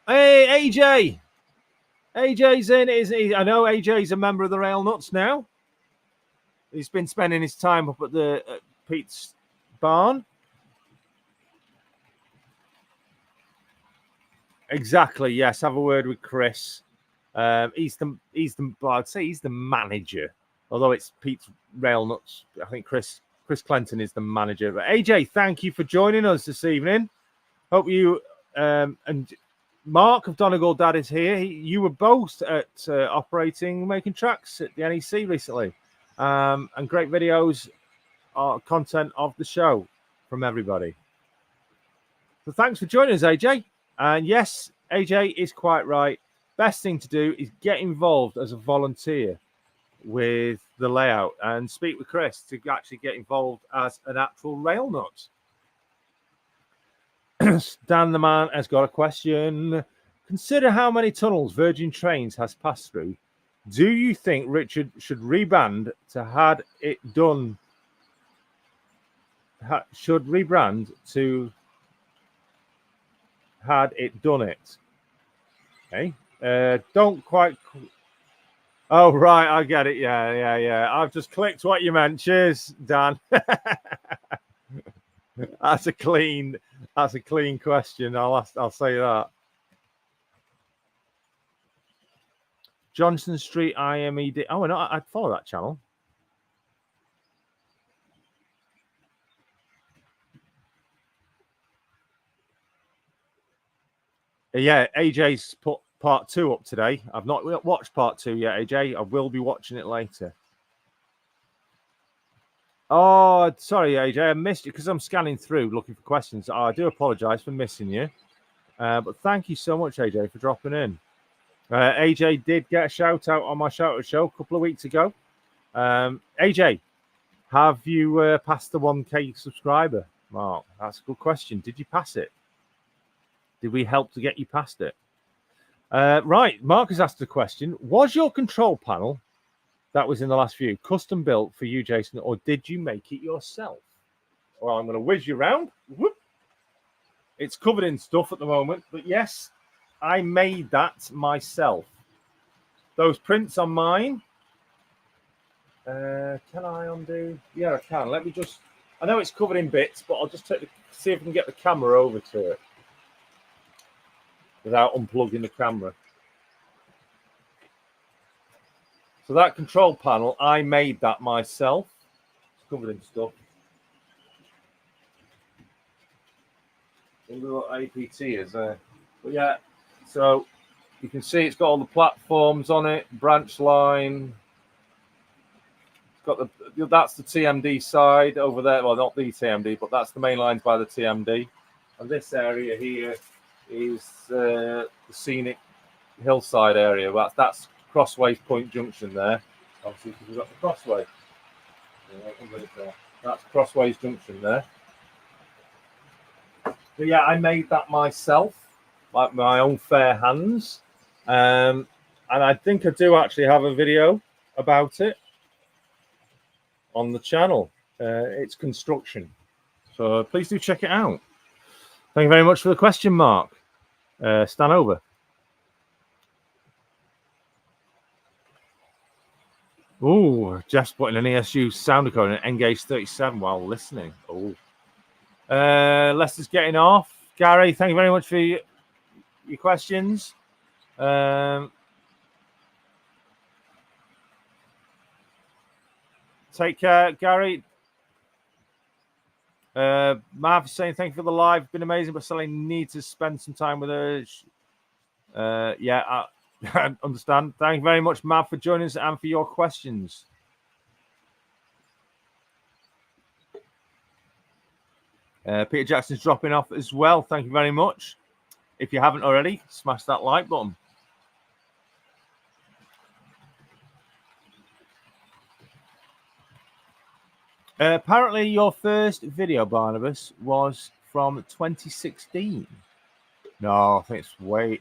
Hey, AJ! AJ's in, isn't he? I know AJ's a member of the Rail Nuts now. He's been spending his time up at Pete's barn. Exactly, yes. Have a word with Chris. I'd say he's the manager. Although it's Pete's Rail Nuts, I think Chris Clinton is the manager. But AJ, thank you for joining us this evening. Hope you and Mark of Donegal Dad is here. You were both at making tracks at the NEC recently, and great videos, content of the show from everybody. So thanks for joining us, AJ. And yes, AJ is quite right. Best thing to do is get involved as a volunteer with the layout and speak with Chris to actually get involved as an actual rail nut. Dan the man has got a question. Consider how many tunnels Virgin Trains has passed through. Do you think Richard should rebrand to had it done? Should rebrand to had it done it? Okay. Don't quite. Oh, right. I get it. Yeah. I've just clicked what you meant. Cheers, Dan. That's a clean question. I'll say that. Johnson Street IMED. Oh, no, I'd follow that channel. Yeah, AJ's put part 2 up today. I've not watched part 2 yet, AJ. I will be watching it later. Oh, sorry, AJ. I missed you because I'm scanning through looking for questions. I do apologize for missing you. But thank you so much, AJ, for dropping in. AJ did get a shout out on my shout out show a couple of weeks ago. AJ, have you passed the 1K subscriber mark? That's a good question. Did you pass it? Did we help to get you past it? Right, Marcus asked a question. Was your control panel that was in the last view custom built for you, Jason, or did you make it yourself? Well, I'm going to whiz you around. Whoop. It's covered in stuff at the moment, but yes, I made that myself. Those prints on mine. Can I undo? Yeah, I can. Let me just. I know it's covered in bits, but I'll just see if I can get the camera over to it without unplugging the camera. So that control panel, I made that myself. It's covered in stuff. I wonder what APT is there. But yeah, so you can see it's got all the platforms on it, branch line. It's got that's the TMD side over there. Well, not the TMD, but that's the main lines by the TMD. And this area here is the scenic hillside area. That's Crossways Point Junction there. Obviously, because we've got the Crossway. That's Crossways Junction there. But yeah, I made that myself, like my own fair hands. And I think I do actually have a video about it on the channel. It's construction. So please do check it out. Thank you very much for the question, Mark. Stan over. Oh, Jeff's putting an ESU sound code in Engage 37 while listening. Oh. Lester's getting off. Gary, thank you very much for your questions. Take care, Gary. Mav is saying thank you for the live. Been amazing, but still I need to spend some time with her. Yeah, I understand. Thank you very much, Mav, for joining us and for your questions. Peter Jackson's dropping off as well. Thank you very much. If you haven't already, smash that like button. Apparently, your first video, Barnabas, was from 2016. No, I think it's way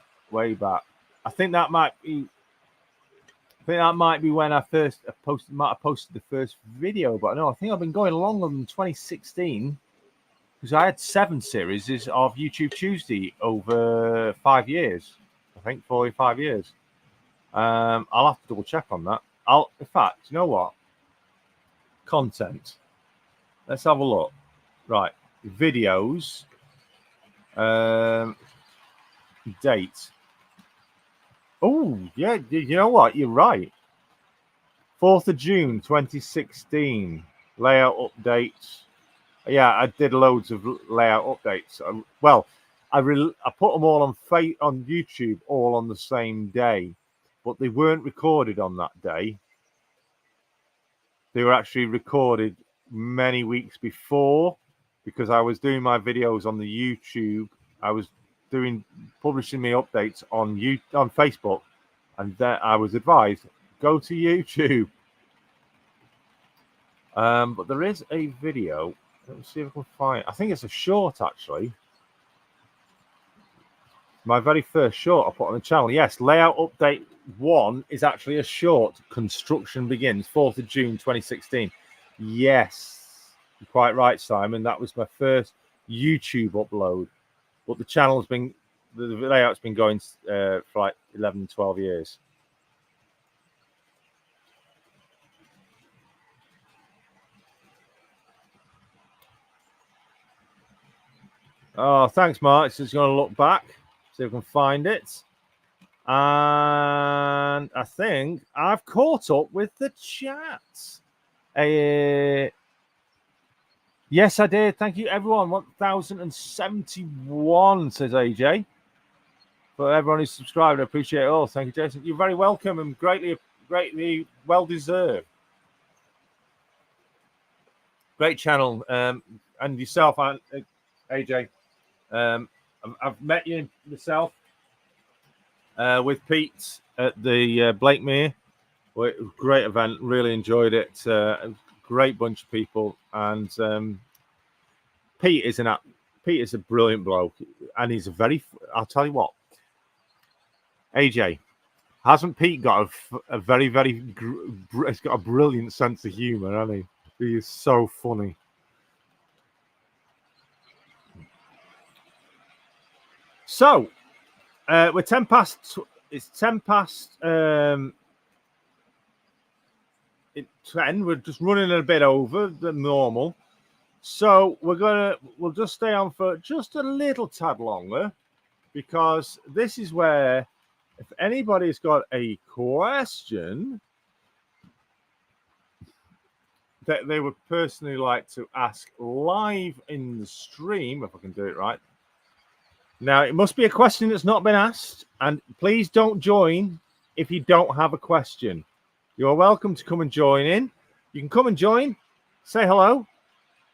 back. I think that might be when I first posted the first video. But no, I think I've been going longer than 2016 because I had 7 series of YouTube Tuesday over 5 years. I think 4 or 5 years. I'll have to double check on that. In fact, you know what? Content. Let's have a look. Right, videos. Date. Oh, yeah, you know what? You're right. 4th of June, 2016. Layout updates. Yeah, I did loads of layout updates. Well, I put them all on YouTube all on the same day, but they weren't recorded on that day. They were actually recorded many weeks before because I was doing my videos on the YouTube. I was publishing my updates on Facebook, and then I was advised go to YouTube. But there is a video. Let me see if I can find. I think it's a short actually. My very first short I put on the channel. Yes, layout update 1 is actually a short. Construction begins 4th of June 2016. Yes, you're quite right, Simon. That was my first YouTube upload. But the layout's been going for like 11, 12 years. Oh, thanks, Mark. Just going to look back, see if I can find it. And I think I've caught up with the chat. Yes, I did. Thank you, everyone. 1071, says AJ. For everyone who's subscribed, I appreciate it all. Thank you, Jason. You're very welcome and greatly well deserved. Great channel. And yourself, AJ. I've met you myself with Pete at the Blakemere. Great event. Really enjoyed it. A great bunch of people. And Pete is a brilliant bloke. And he's I'll tell you what. AJ, hasn't Pete got a very, very... He's got a brilliant sense of humour, hasn't he? He is so funny. So, we're 10 past... It's 10 past... It's 10. We're just running a bit over than normal. So, we'll just stay on for just a little tad longer, because this is where, if anybody's got a question that they would personally like to ask live in the stream, if I can do it right. Now, it must be a question that's not been asked, and please don't join if you don't have a question. You're welcome to come and join in. You can come and join, say hello,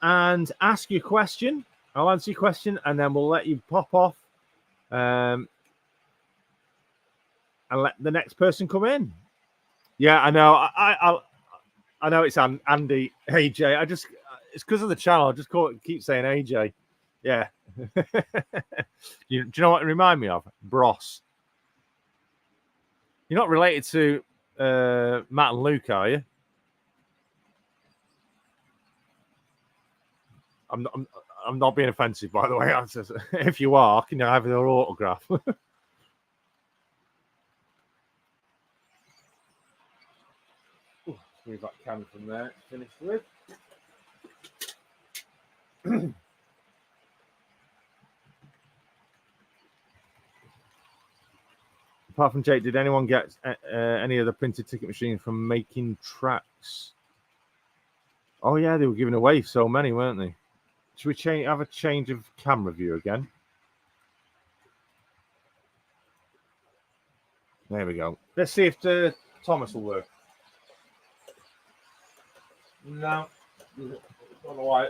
and ask your question. I'll answer your question, and then we'll let you pop off and let the next person come in. Yeah, I know. I know it's Andy, AJ. It's because of the channel. I just keep saying AJ. Yeah. Do you know what it reminds me of? Bros. You're not related to Matt and Luke, are you? I'm not being offensive, by the way. If you are, can you have their autograph? Move that can from there. Finished with. Apart from Jake, did anyone get any of the printed ticket machines from Making Tracks? Oh yeah, they were giving away so many, weren't they? Should we have a change of camera view again? There we go. Let's see if Thomas will work. No. Don't know why.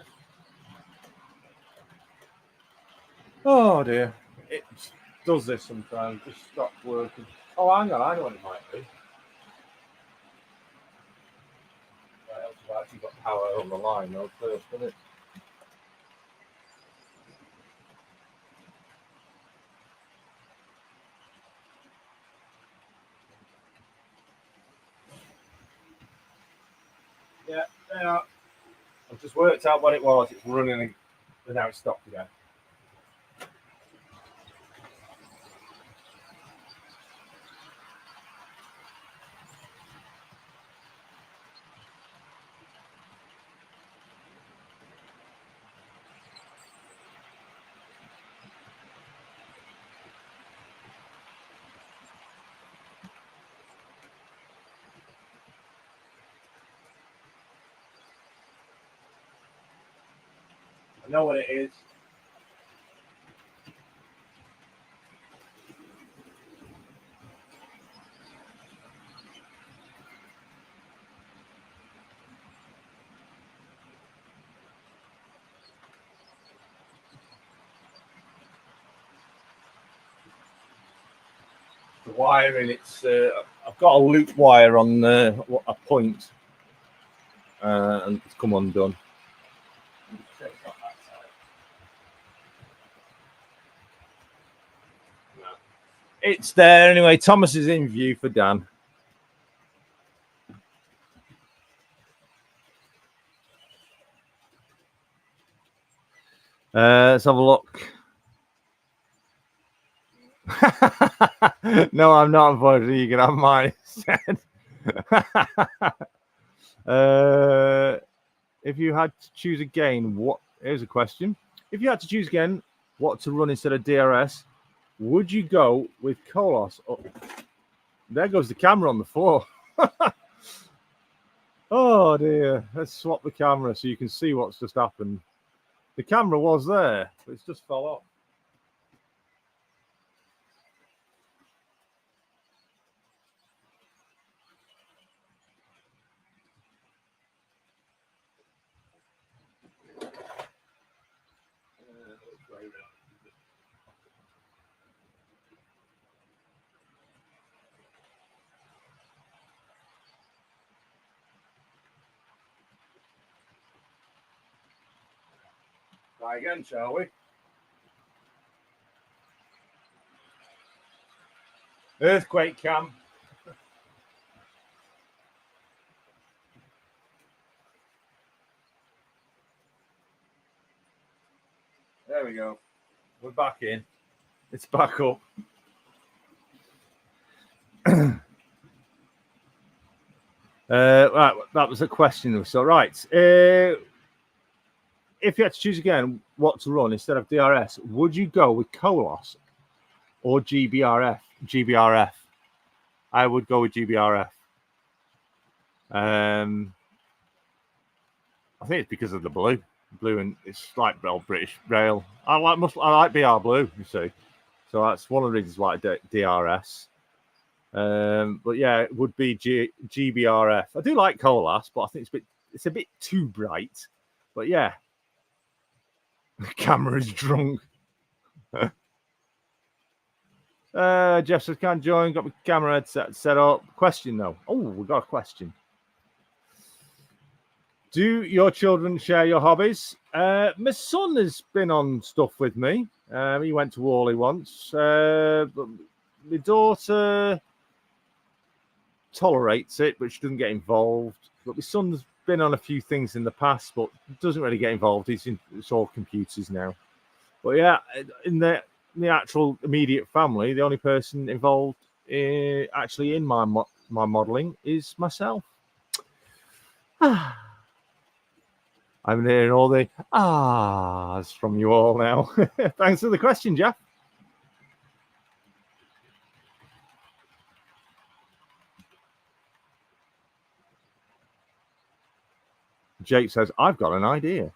Oh dear. It does this sometimes. Just stops working. Oh, hang on. I know what it might be. I've actually got power on the line though first, isn't it? Yeah, yeah. I've just worked out what it was. It's running and now it's stopped again. I know what it is. The wiring, I've got a loop wire on a point, and it's come undone. It's there anyway. Thomas is in view for Dan. Let's have a look. No, I'm not. Unfortunately, you can have mine instead. If you had to choose again, here's a question. If you had to choose again what to run instead of DRS, would you go with Colos? Oh, there goes the camera on the floor. Oh dear. Let's swap the camera so you can see what's just happened. The camera was there, but it's just fell off. Try again, shall we? Earthquake cam. There we go. We're back in. It's back up. Right, that was a question. So, right. If you had to choose again what to run instead of DRS, would you go with Colos or GBRF? GBRF. I would go with GBRF. I think it's because of the blue, and it's like British Rail. I like BR Blue, you see, so that's one of the reasons why I do DRS. But yeah, it would be GBRF. I do like Colas, but I think it's a bit too bright. But yeah, the camera is drunk. Jeff says can't join. Got my camera headset set up. Question though. Oh, we got a question. Do your children share your hobbies? My son has been on stuff with me. He went to Worley once. But my daughter tolerates it, but she doesn't get involved. But my son's been on a few things in the past, but doesn't really get involved. It's all computers now. But yeah, in the actual immediate family, the only person involved actually in my modelling is myself. I'm hearing all the ahs from you all now. Thanks for the question, Jeff. Jake says, I've got an idea.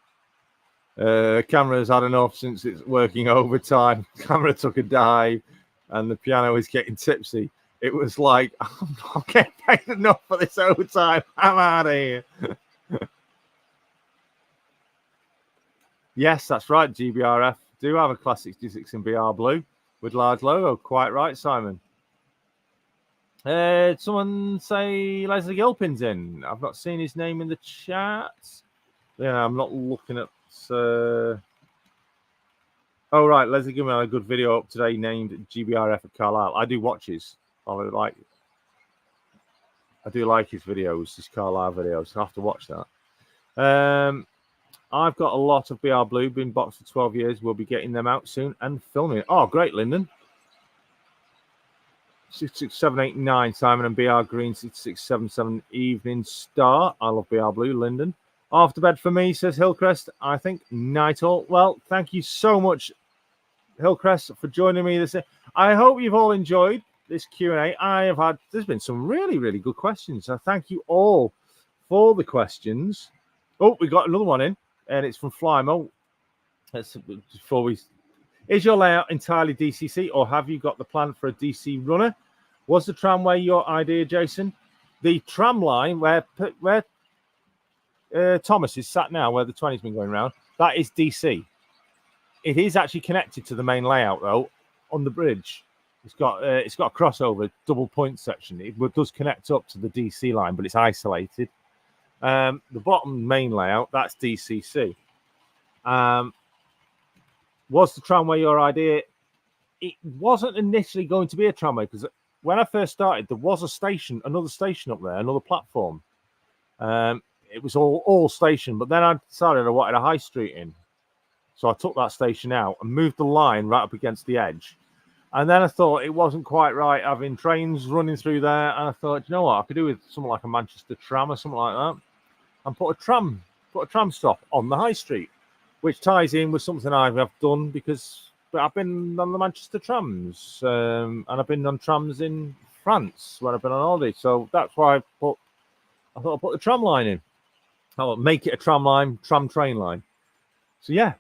Camera's had enough since it's working overtime. Camera took a dive and the piano is getting tipsy. It was like, I'm not getting paid enough for this overtime. I'm out of here. Yes, that's right. GBRF do have a Class 66 in BR Blue with large logo. Quite right, Simon. Someone say Leslie Gilpin's in. I've not seen his name in the chat. Yeah, I'm not looking at. Oh, right. Leslie Gilpin had a good video up today named GBRF at Carlisle. I do watch his. I do like his videos, his Carlisle videos. I have to watch that. I've got a lot of BR Blue, been boxed for 12 years. We'll be getting them out soon and filming it. Oh, great, Lyndon. 66789, Simon, and BR Green 6677 Evening Star. I love BR Blue, Lyndon. After bed for me, says Hillcrest. I think night all. Well, thank you so much, Hillcrest, for joining me this. I hope you've all enjoyed this Q&A. There's been some really, really good questions. So thank you all for the questions. Oh, we got another one in, and it's from Flymo. Is your layout entirely DCC, or have you got the plan for a DC runner? Was the tramway your idea, Jason? The tram line where Thomas is sat now, where the 20's been going around, that is DC. It is actually connected to the main layout, though, on the bridge. It's got a crossover, double point section. It does connect up to the DC line, but it's isolated. The bottom main layout, that's DCC. Was the tramway your idea? It wasn't initially going to be a tramway, because when I first started, there was another station up there, another platform. It was all station, but then I decided I wanted a high street in. So I took that station out and moved the line right up against the edge. And then I thought it wasn't quite right having trains running through there. And I thought, you know what, I could do with something like a Manchester tram or something like that. And put a tram stop on the high street, which ties in with something I've done, because I've been on the Manchester trams, and I've been on trams in France when I've been on holiday. So that's why I thought I'd put the tram line in. I'll make it a tram train line. So yeah,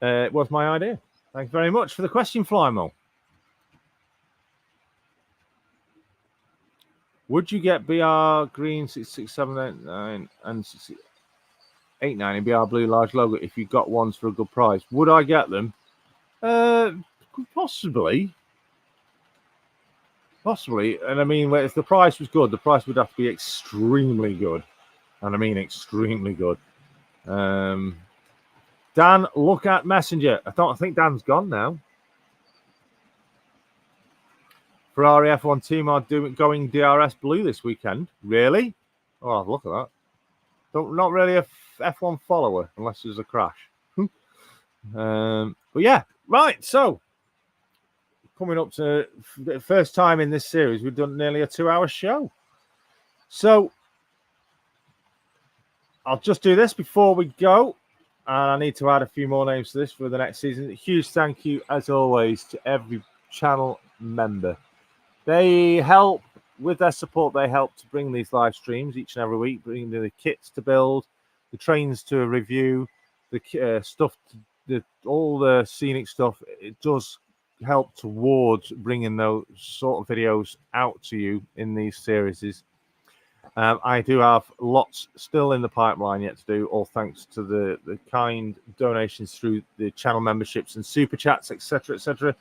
it was my idea. Thanks very much for the question, Flymo. Would you get BR Green 66789 and 689 in BR Blue large logo if you got ones for a good price? Would I get them? Possibly. And I mean, if the price was good, the price would have to be extremely good. And I mean extremely good. Dan, look at Messenger. I think Dan's gone now. Ferrari F1 team are going DRS blue this weekend. Really? Oh, I'll have a look at that. Not really a F1 follower unless there's a crash. But yeah, right. So coming up to the first time in this series, we've done nearly a 2-hour show. So I'll just do this before we go. And I need to add a few more names to this for the next season. A huge thank you, as always, to every channel member. They help, with their support, they help to bring these live streams each and every week, bring the kits to build, the trains to review, the stuff, all the scenic stuff. It does help towards bringing those sort of videos out to you in these series. I do have lots still in the pipeline yet to do, all thanks to the kind donations through the channel memberships and super chats, etc., etc.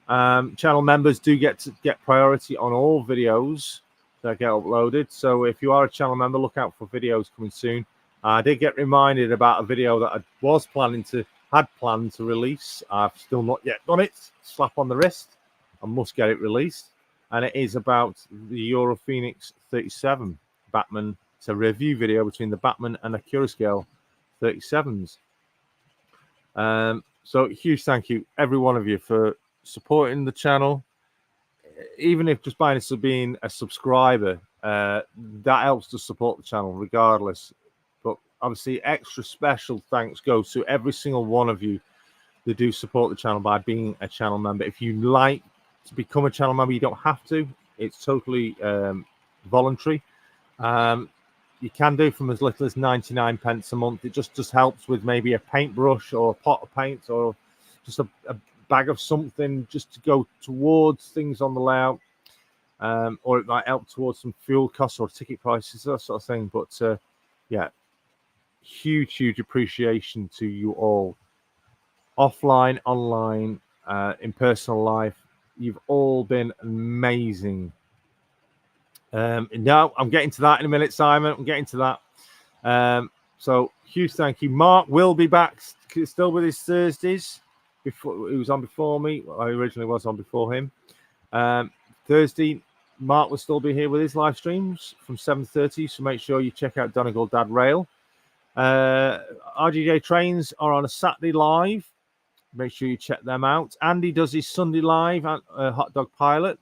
Channel members do get priority on all videos that get uploaded. So if you are a channel member, look out for videos coming soon. I did get reminded about a video that I had planned to release. I've still not yet done it. Slap on the wrist. I must get it released. And it is about the Euro Phoenix 37 Batman. It's a review video between the Batman and the Curascale 37s. So huge thank you, every one of you, for supporting the channel. Even if just by being a subscriber, that helps to support the channel regardless. But obviously extra special thanks goes to every single one of you that do support the channel by being a channel member. If you like to become a channel member, you don't have to. It's totally voluntary. You can do from as little as 99 pence a month. It just helps with maybe a paintbrush or a pot of paint or just a bag of something just to go towards things on the layout, or it might help towards some fuel costs or ticket prices, that sort of thing. But yeah, huge appreciation to you all, offline, online, in personal life. You've all been amazing. Now I'm getting to that in a minute, Simon. I'm getting to that. So huge thank you. Mark will be back still with his Thursdays. Before he was on before me. Well, I originally was on before him. Thursday, Mark will still be here with his live streams from 7:30. So make sure you check out Donegal Dad Rail. RGJ Trains are on a Saturday live. Make sure you check them out. Andy does his Sunday live at Hot Dog Pilot.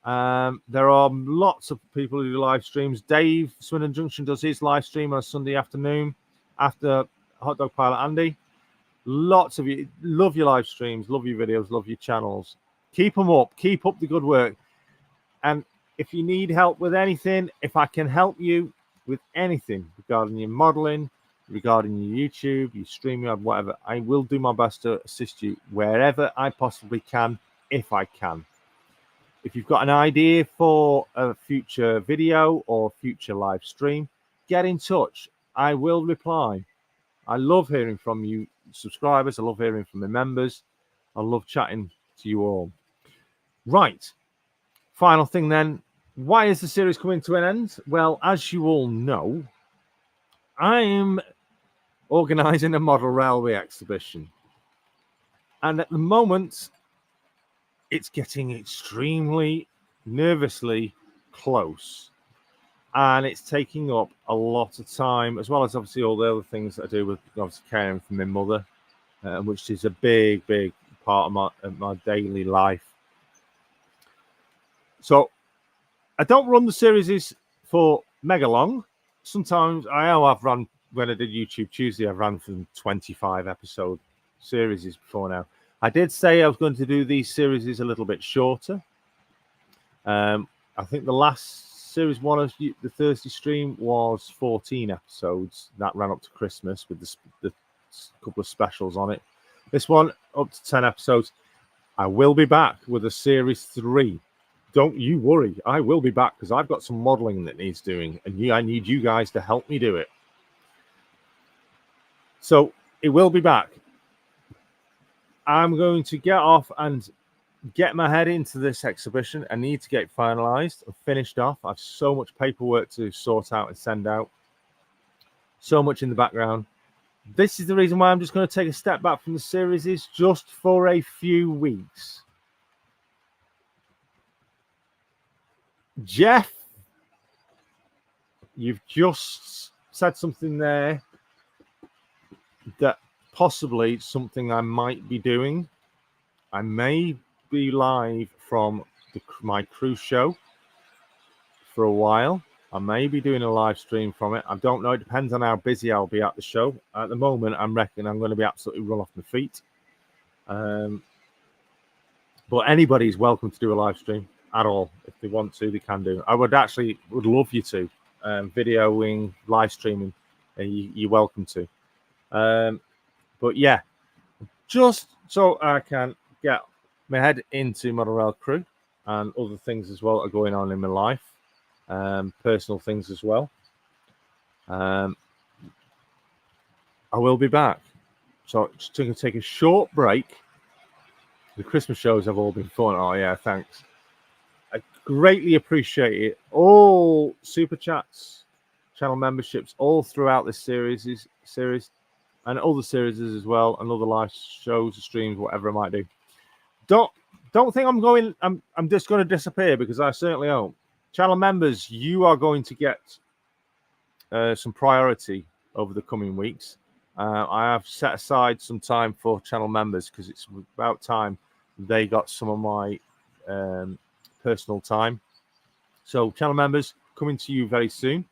There are lots of people who do live streams. Dave, Swindon Junction, does his live stream on a Sunday afternoon after Hot Dog Pilot Andy. Lots of you. Love your live streams, love your videos, love your channels. Keep them up. Keep up the good work. And if you need help with anything, if I can help you with anything regarding your modeling, regarding your YouTube, your StreamYard, whatever, I will do my best to assist you wherever I possibly can, if I can. If you've got an idea for a future video or future live stream, get in touch. I will reply. I love hearing from you subscribers. I love hearing from the members. I love chatting to you all. Right. Final thing then. Why is the series coming to an end? Well, as you all know, I'm organising a model railway exhibition. And at the moment, it's getting extremely nervously close. And it's taking up a lot of time, as well as obviously all the other things that I do with obviously caring for my mother, which is a big part of my daily life. So I don't run the series for mega long. Sometimes I've run, when I did YouTube Tuesday, I've run from 25 episode series before now. I did say I was going to do these series a little bit shorter. I think the last series one of the Thursday stream was 14 episodes. That ran up to Christmas with the couple of specials on it. This one up to 10 episodes. I will be back with a series 3. Don't you worry. I will be back because I've got some modeling that needs doing, and I need you guys to help me do it. So it will be back. I'm going to get off and get my head into this exhibition. I need to get finalized and finished off. I have so much paperwork to sort out and send out. So much in the background. This is the reason why I'm just going to take a step back from the series, is just for a few weeks. Jeff, you've just said something there that possibly something I might be doing. I may be live from my cruise show for a while. I may be doing a live stream from it. I don't know. It depends on how busy I'll be at the show. At the moment, I'm reckoning I'm going to be absolutely run off my feet. But anybody's welcome to do a live stream at all. If they want to, they can do. I would love you to. Videoing, live streaming, you're welcome to. But yeah, just so I can get my head into Model Rail Crew and other things as well are going on in my life, personal things as well. I will be back. So just going to take a short break. The Christmas shows have all been fun. Oh yeah, thanks. I greatly appreciate it. All super chats, channel memberships, all throughout this series, and other series as well, and other live shows, streams, whatever I might do. Don't think I'm going. I'm just going to disappear, because I certainly won't. Channel members, you are going to get some priority over the coming weeks. I have set aside some time for channel members, because it's about time they got some of my personal time. So channel members, coming to you very soon.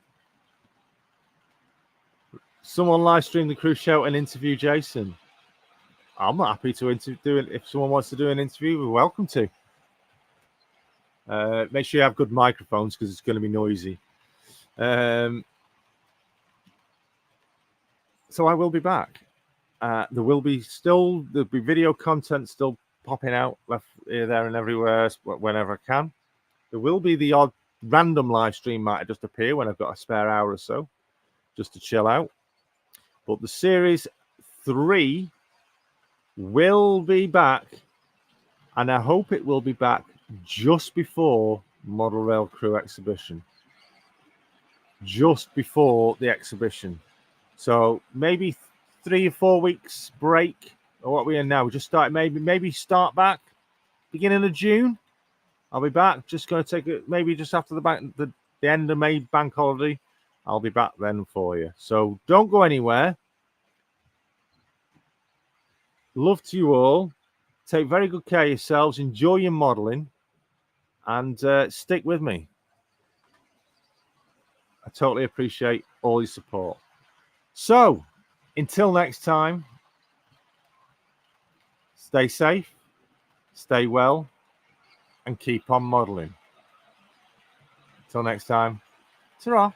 Someone live stream the cruise show and interview Jason. I'm not happy to do it. If someone wants to do an interview, we're welcome to. Make sure you have good microphones, because it's going to be noisy. So I will be back. There'll be video content still popping out left here, there, and everywhere whenever I can. There will be the odd random live stream might just appear when I've got a spare hour or so, just to chill out. But the Series 3 will be back, and I hope it will be back just before Model Rail Crew exhibition. Just before the exhibition. So maybe 3 or 4 weeks break, or what we're in now. We just start, maybe start back beginning of June. I'll be back. Just going to take it maybe just after the end of May bank holiday. I'll be back then for you. So don't go anywhere. Love to you all. Take very good care of yourselves. Enjoy your modeling, and stick with me. I totally appreciate all your support. So until next time, stay safe, stay well, and keep on modeling. Until next time, ta-ra.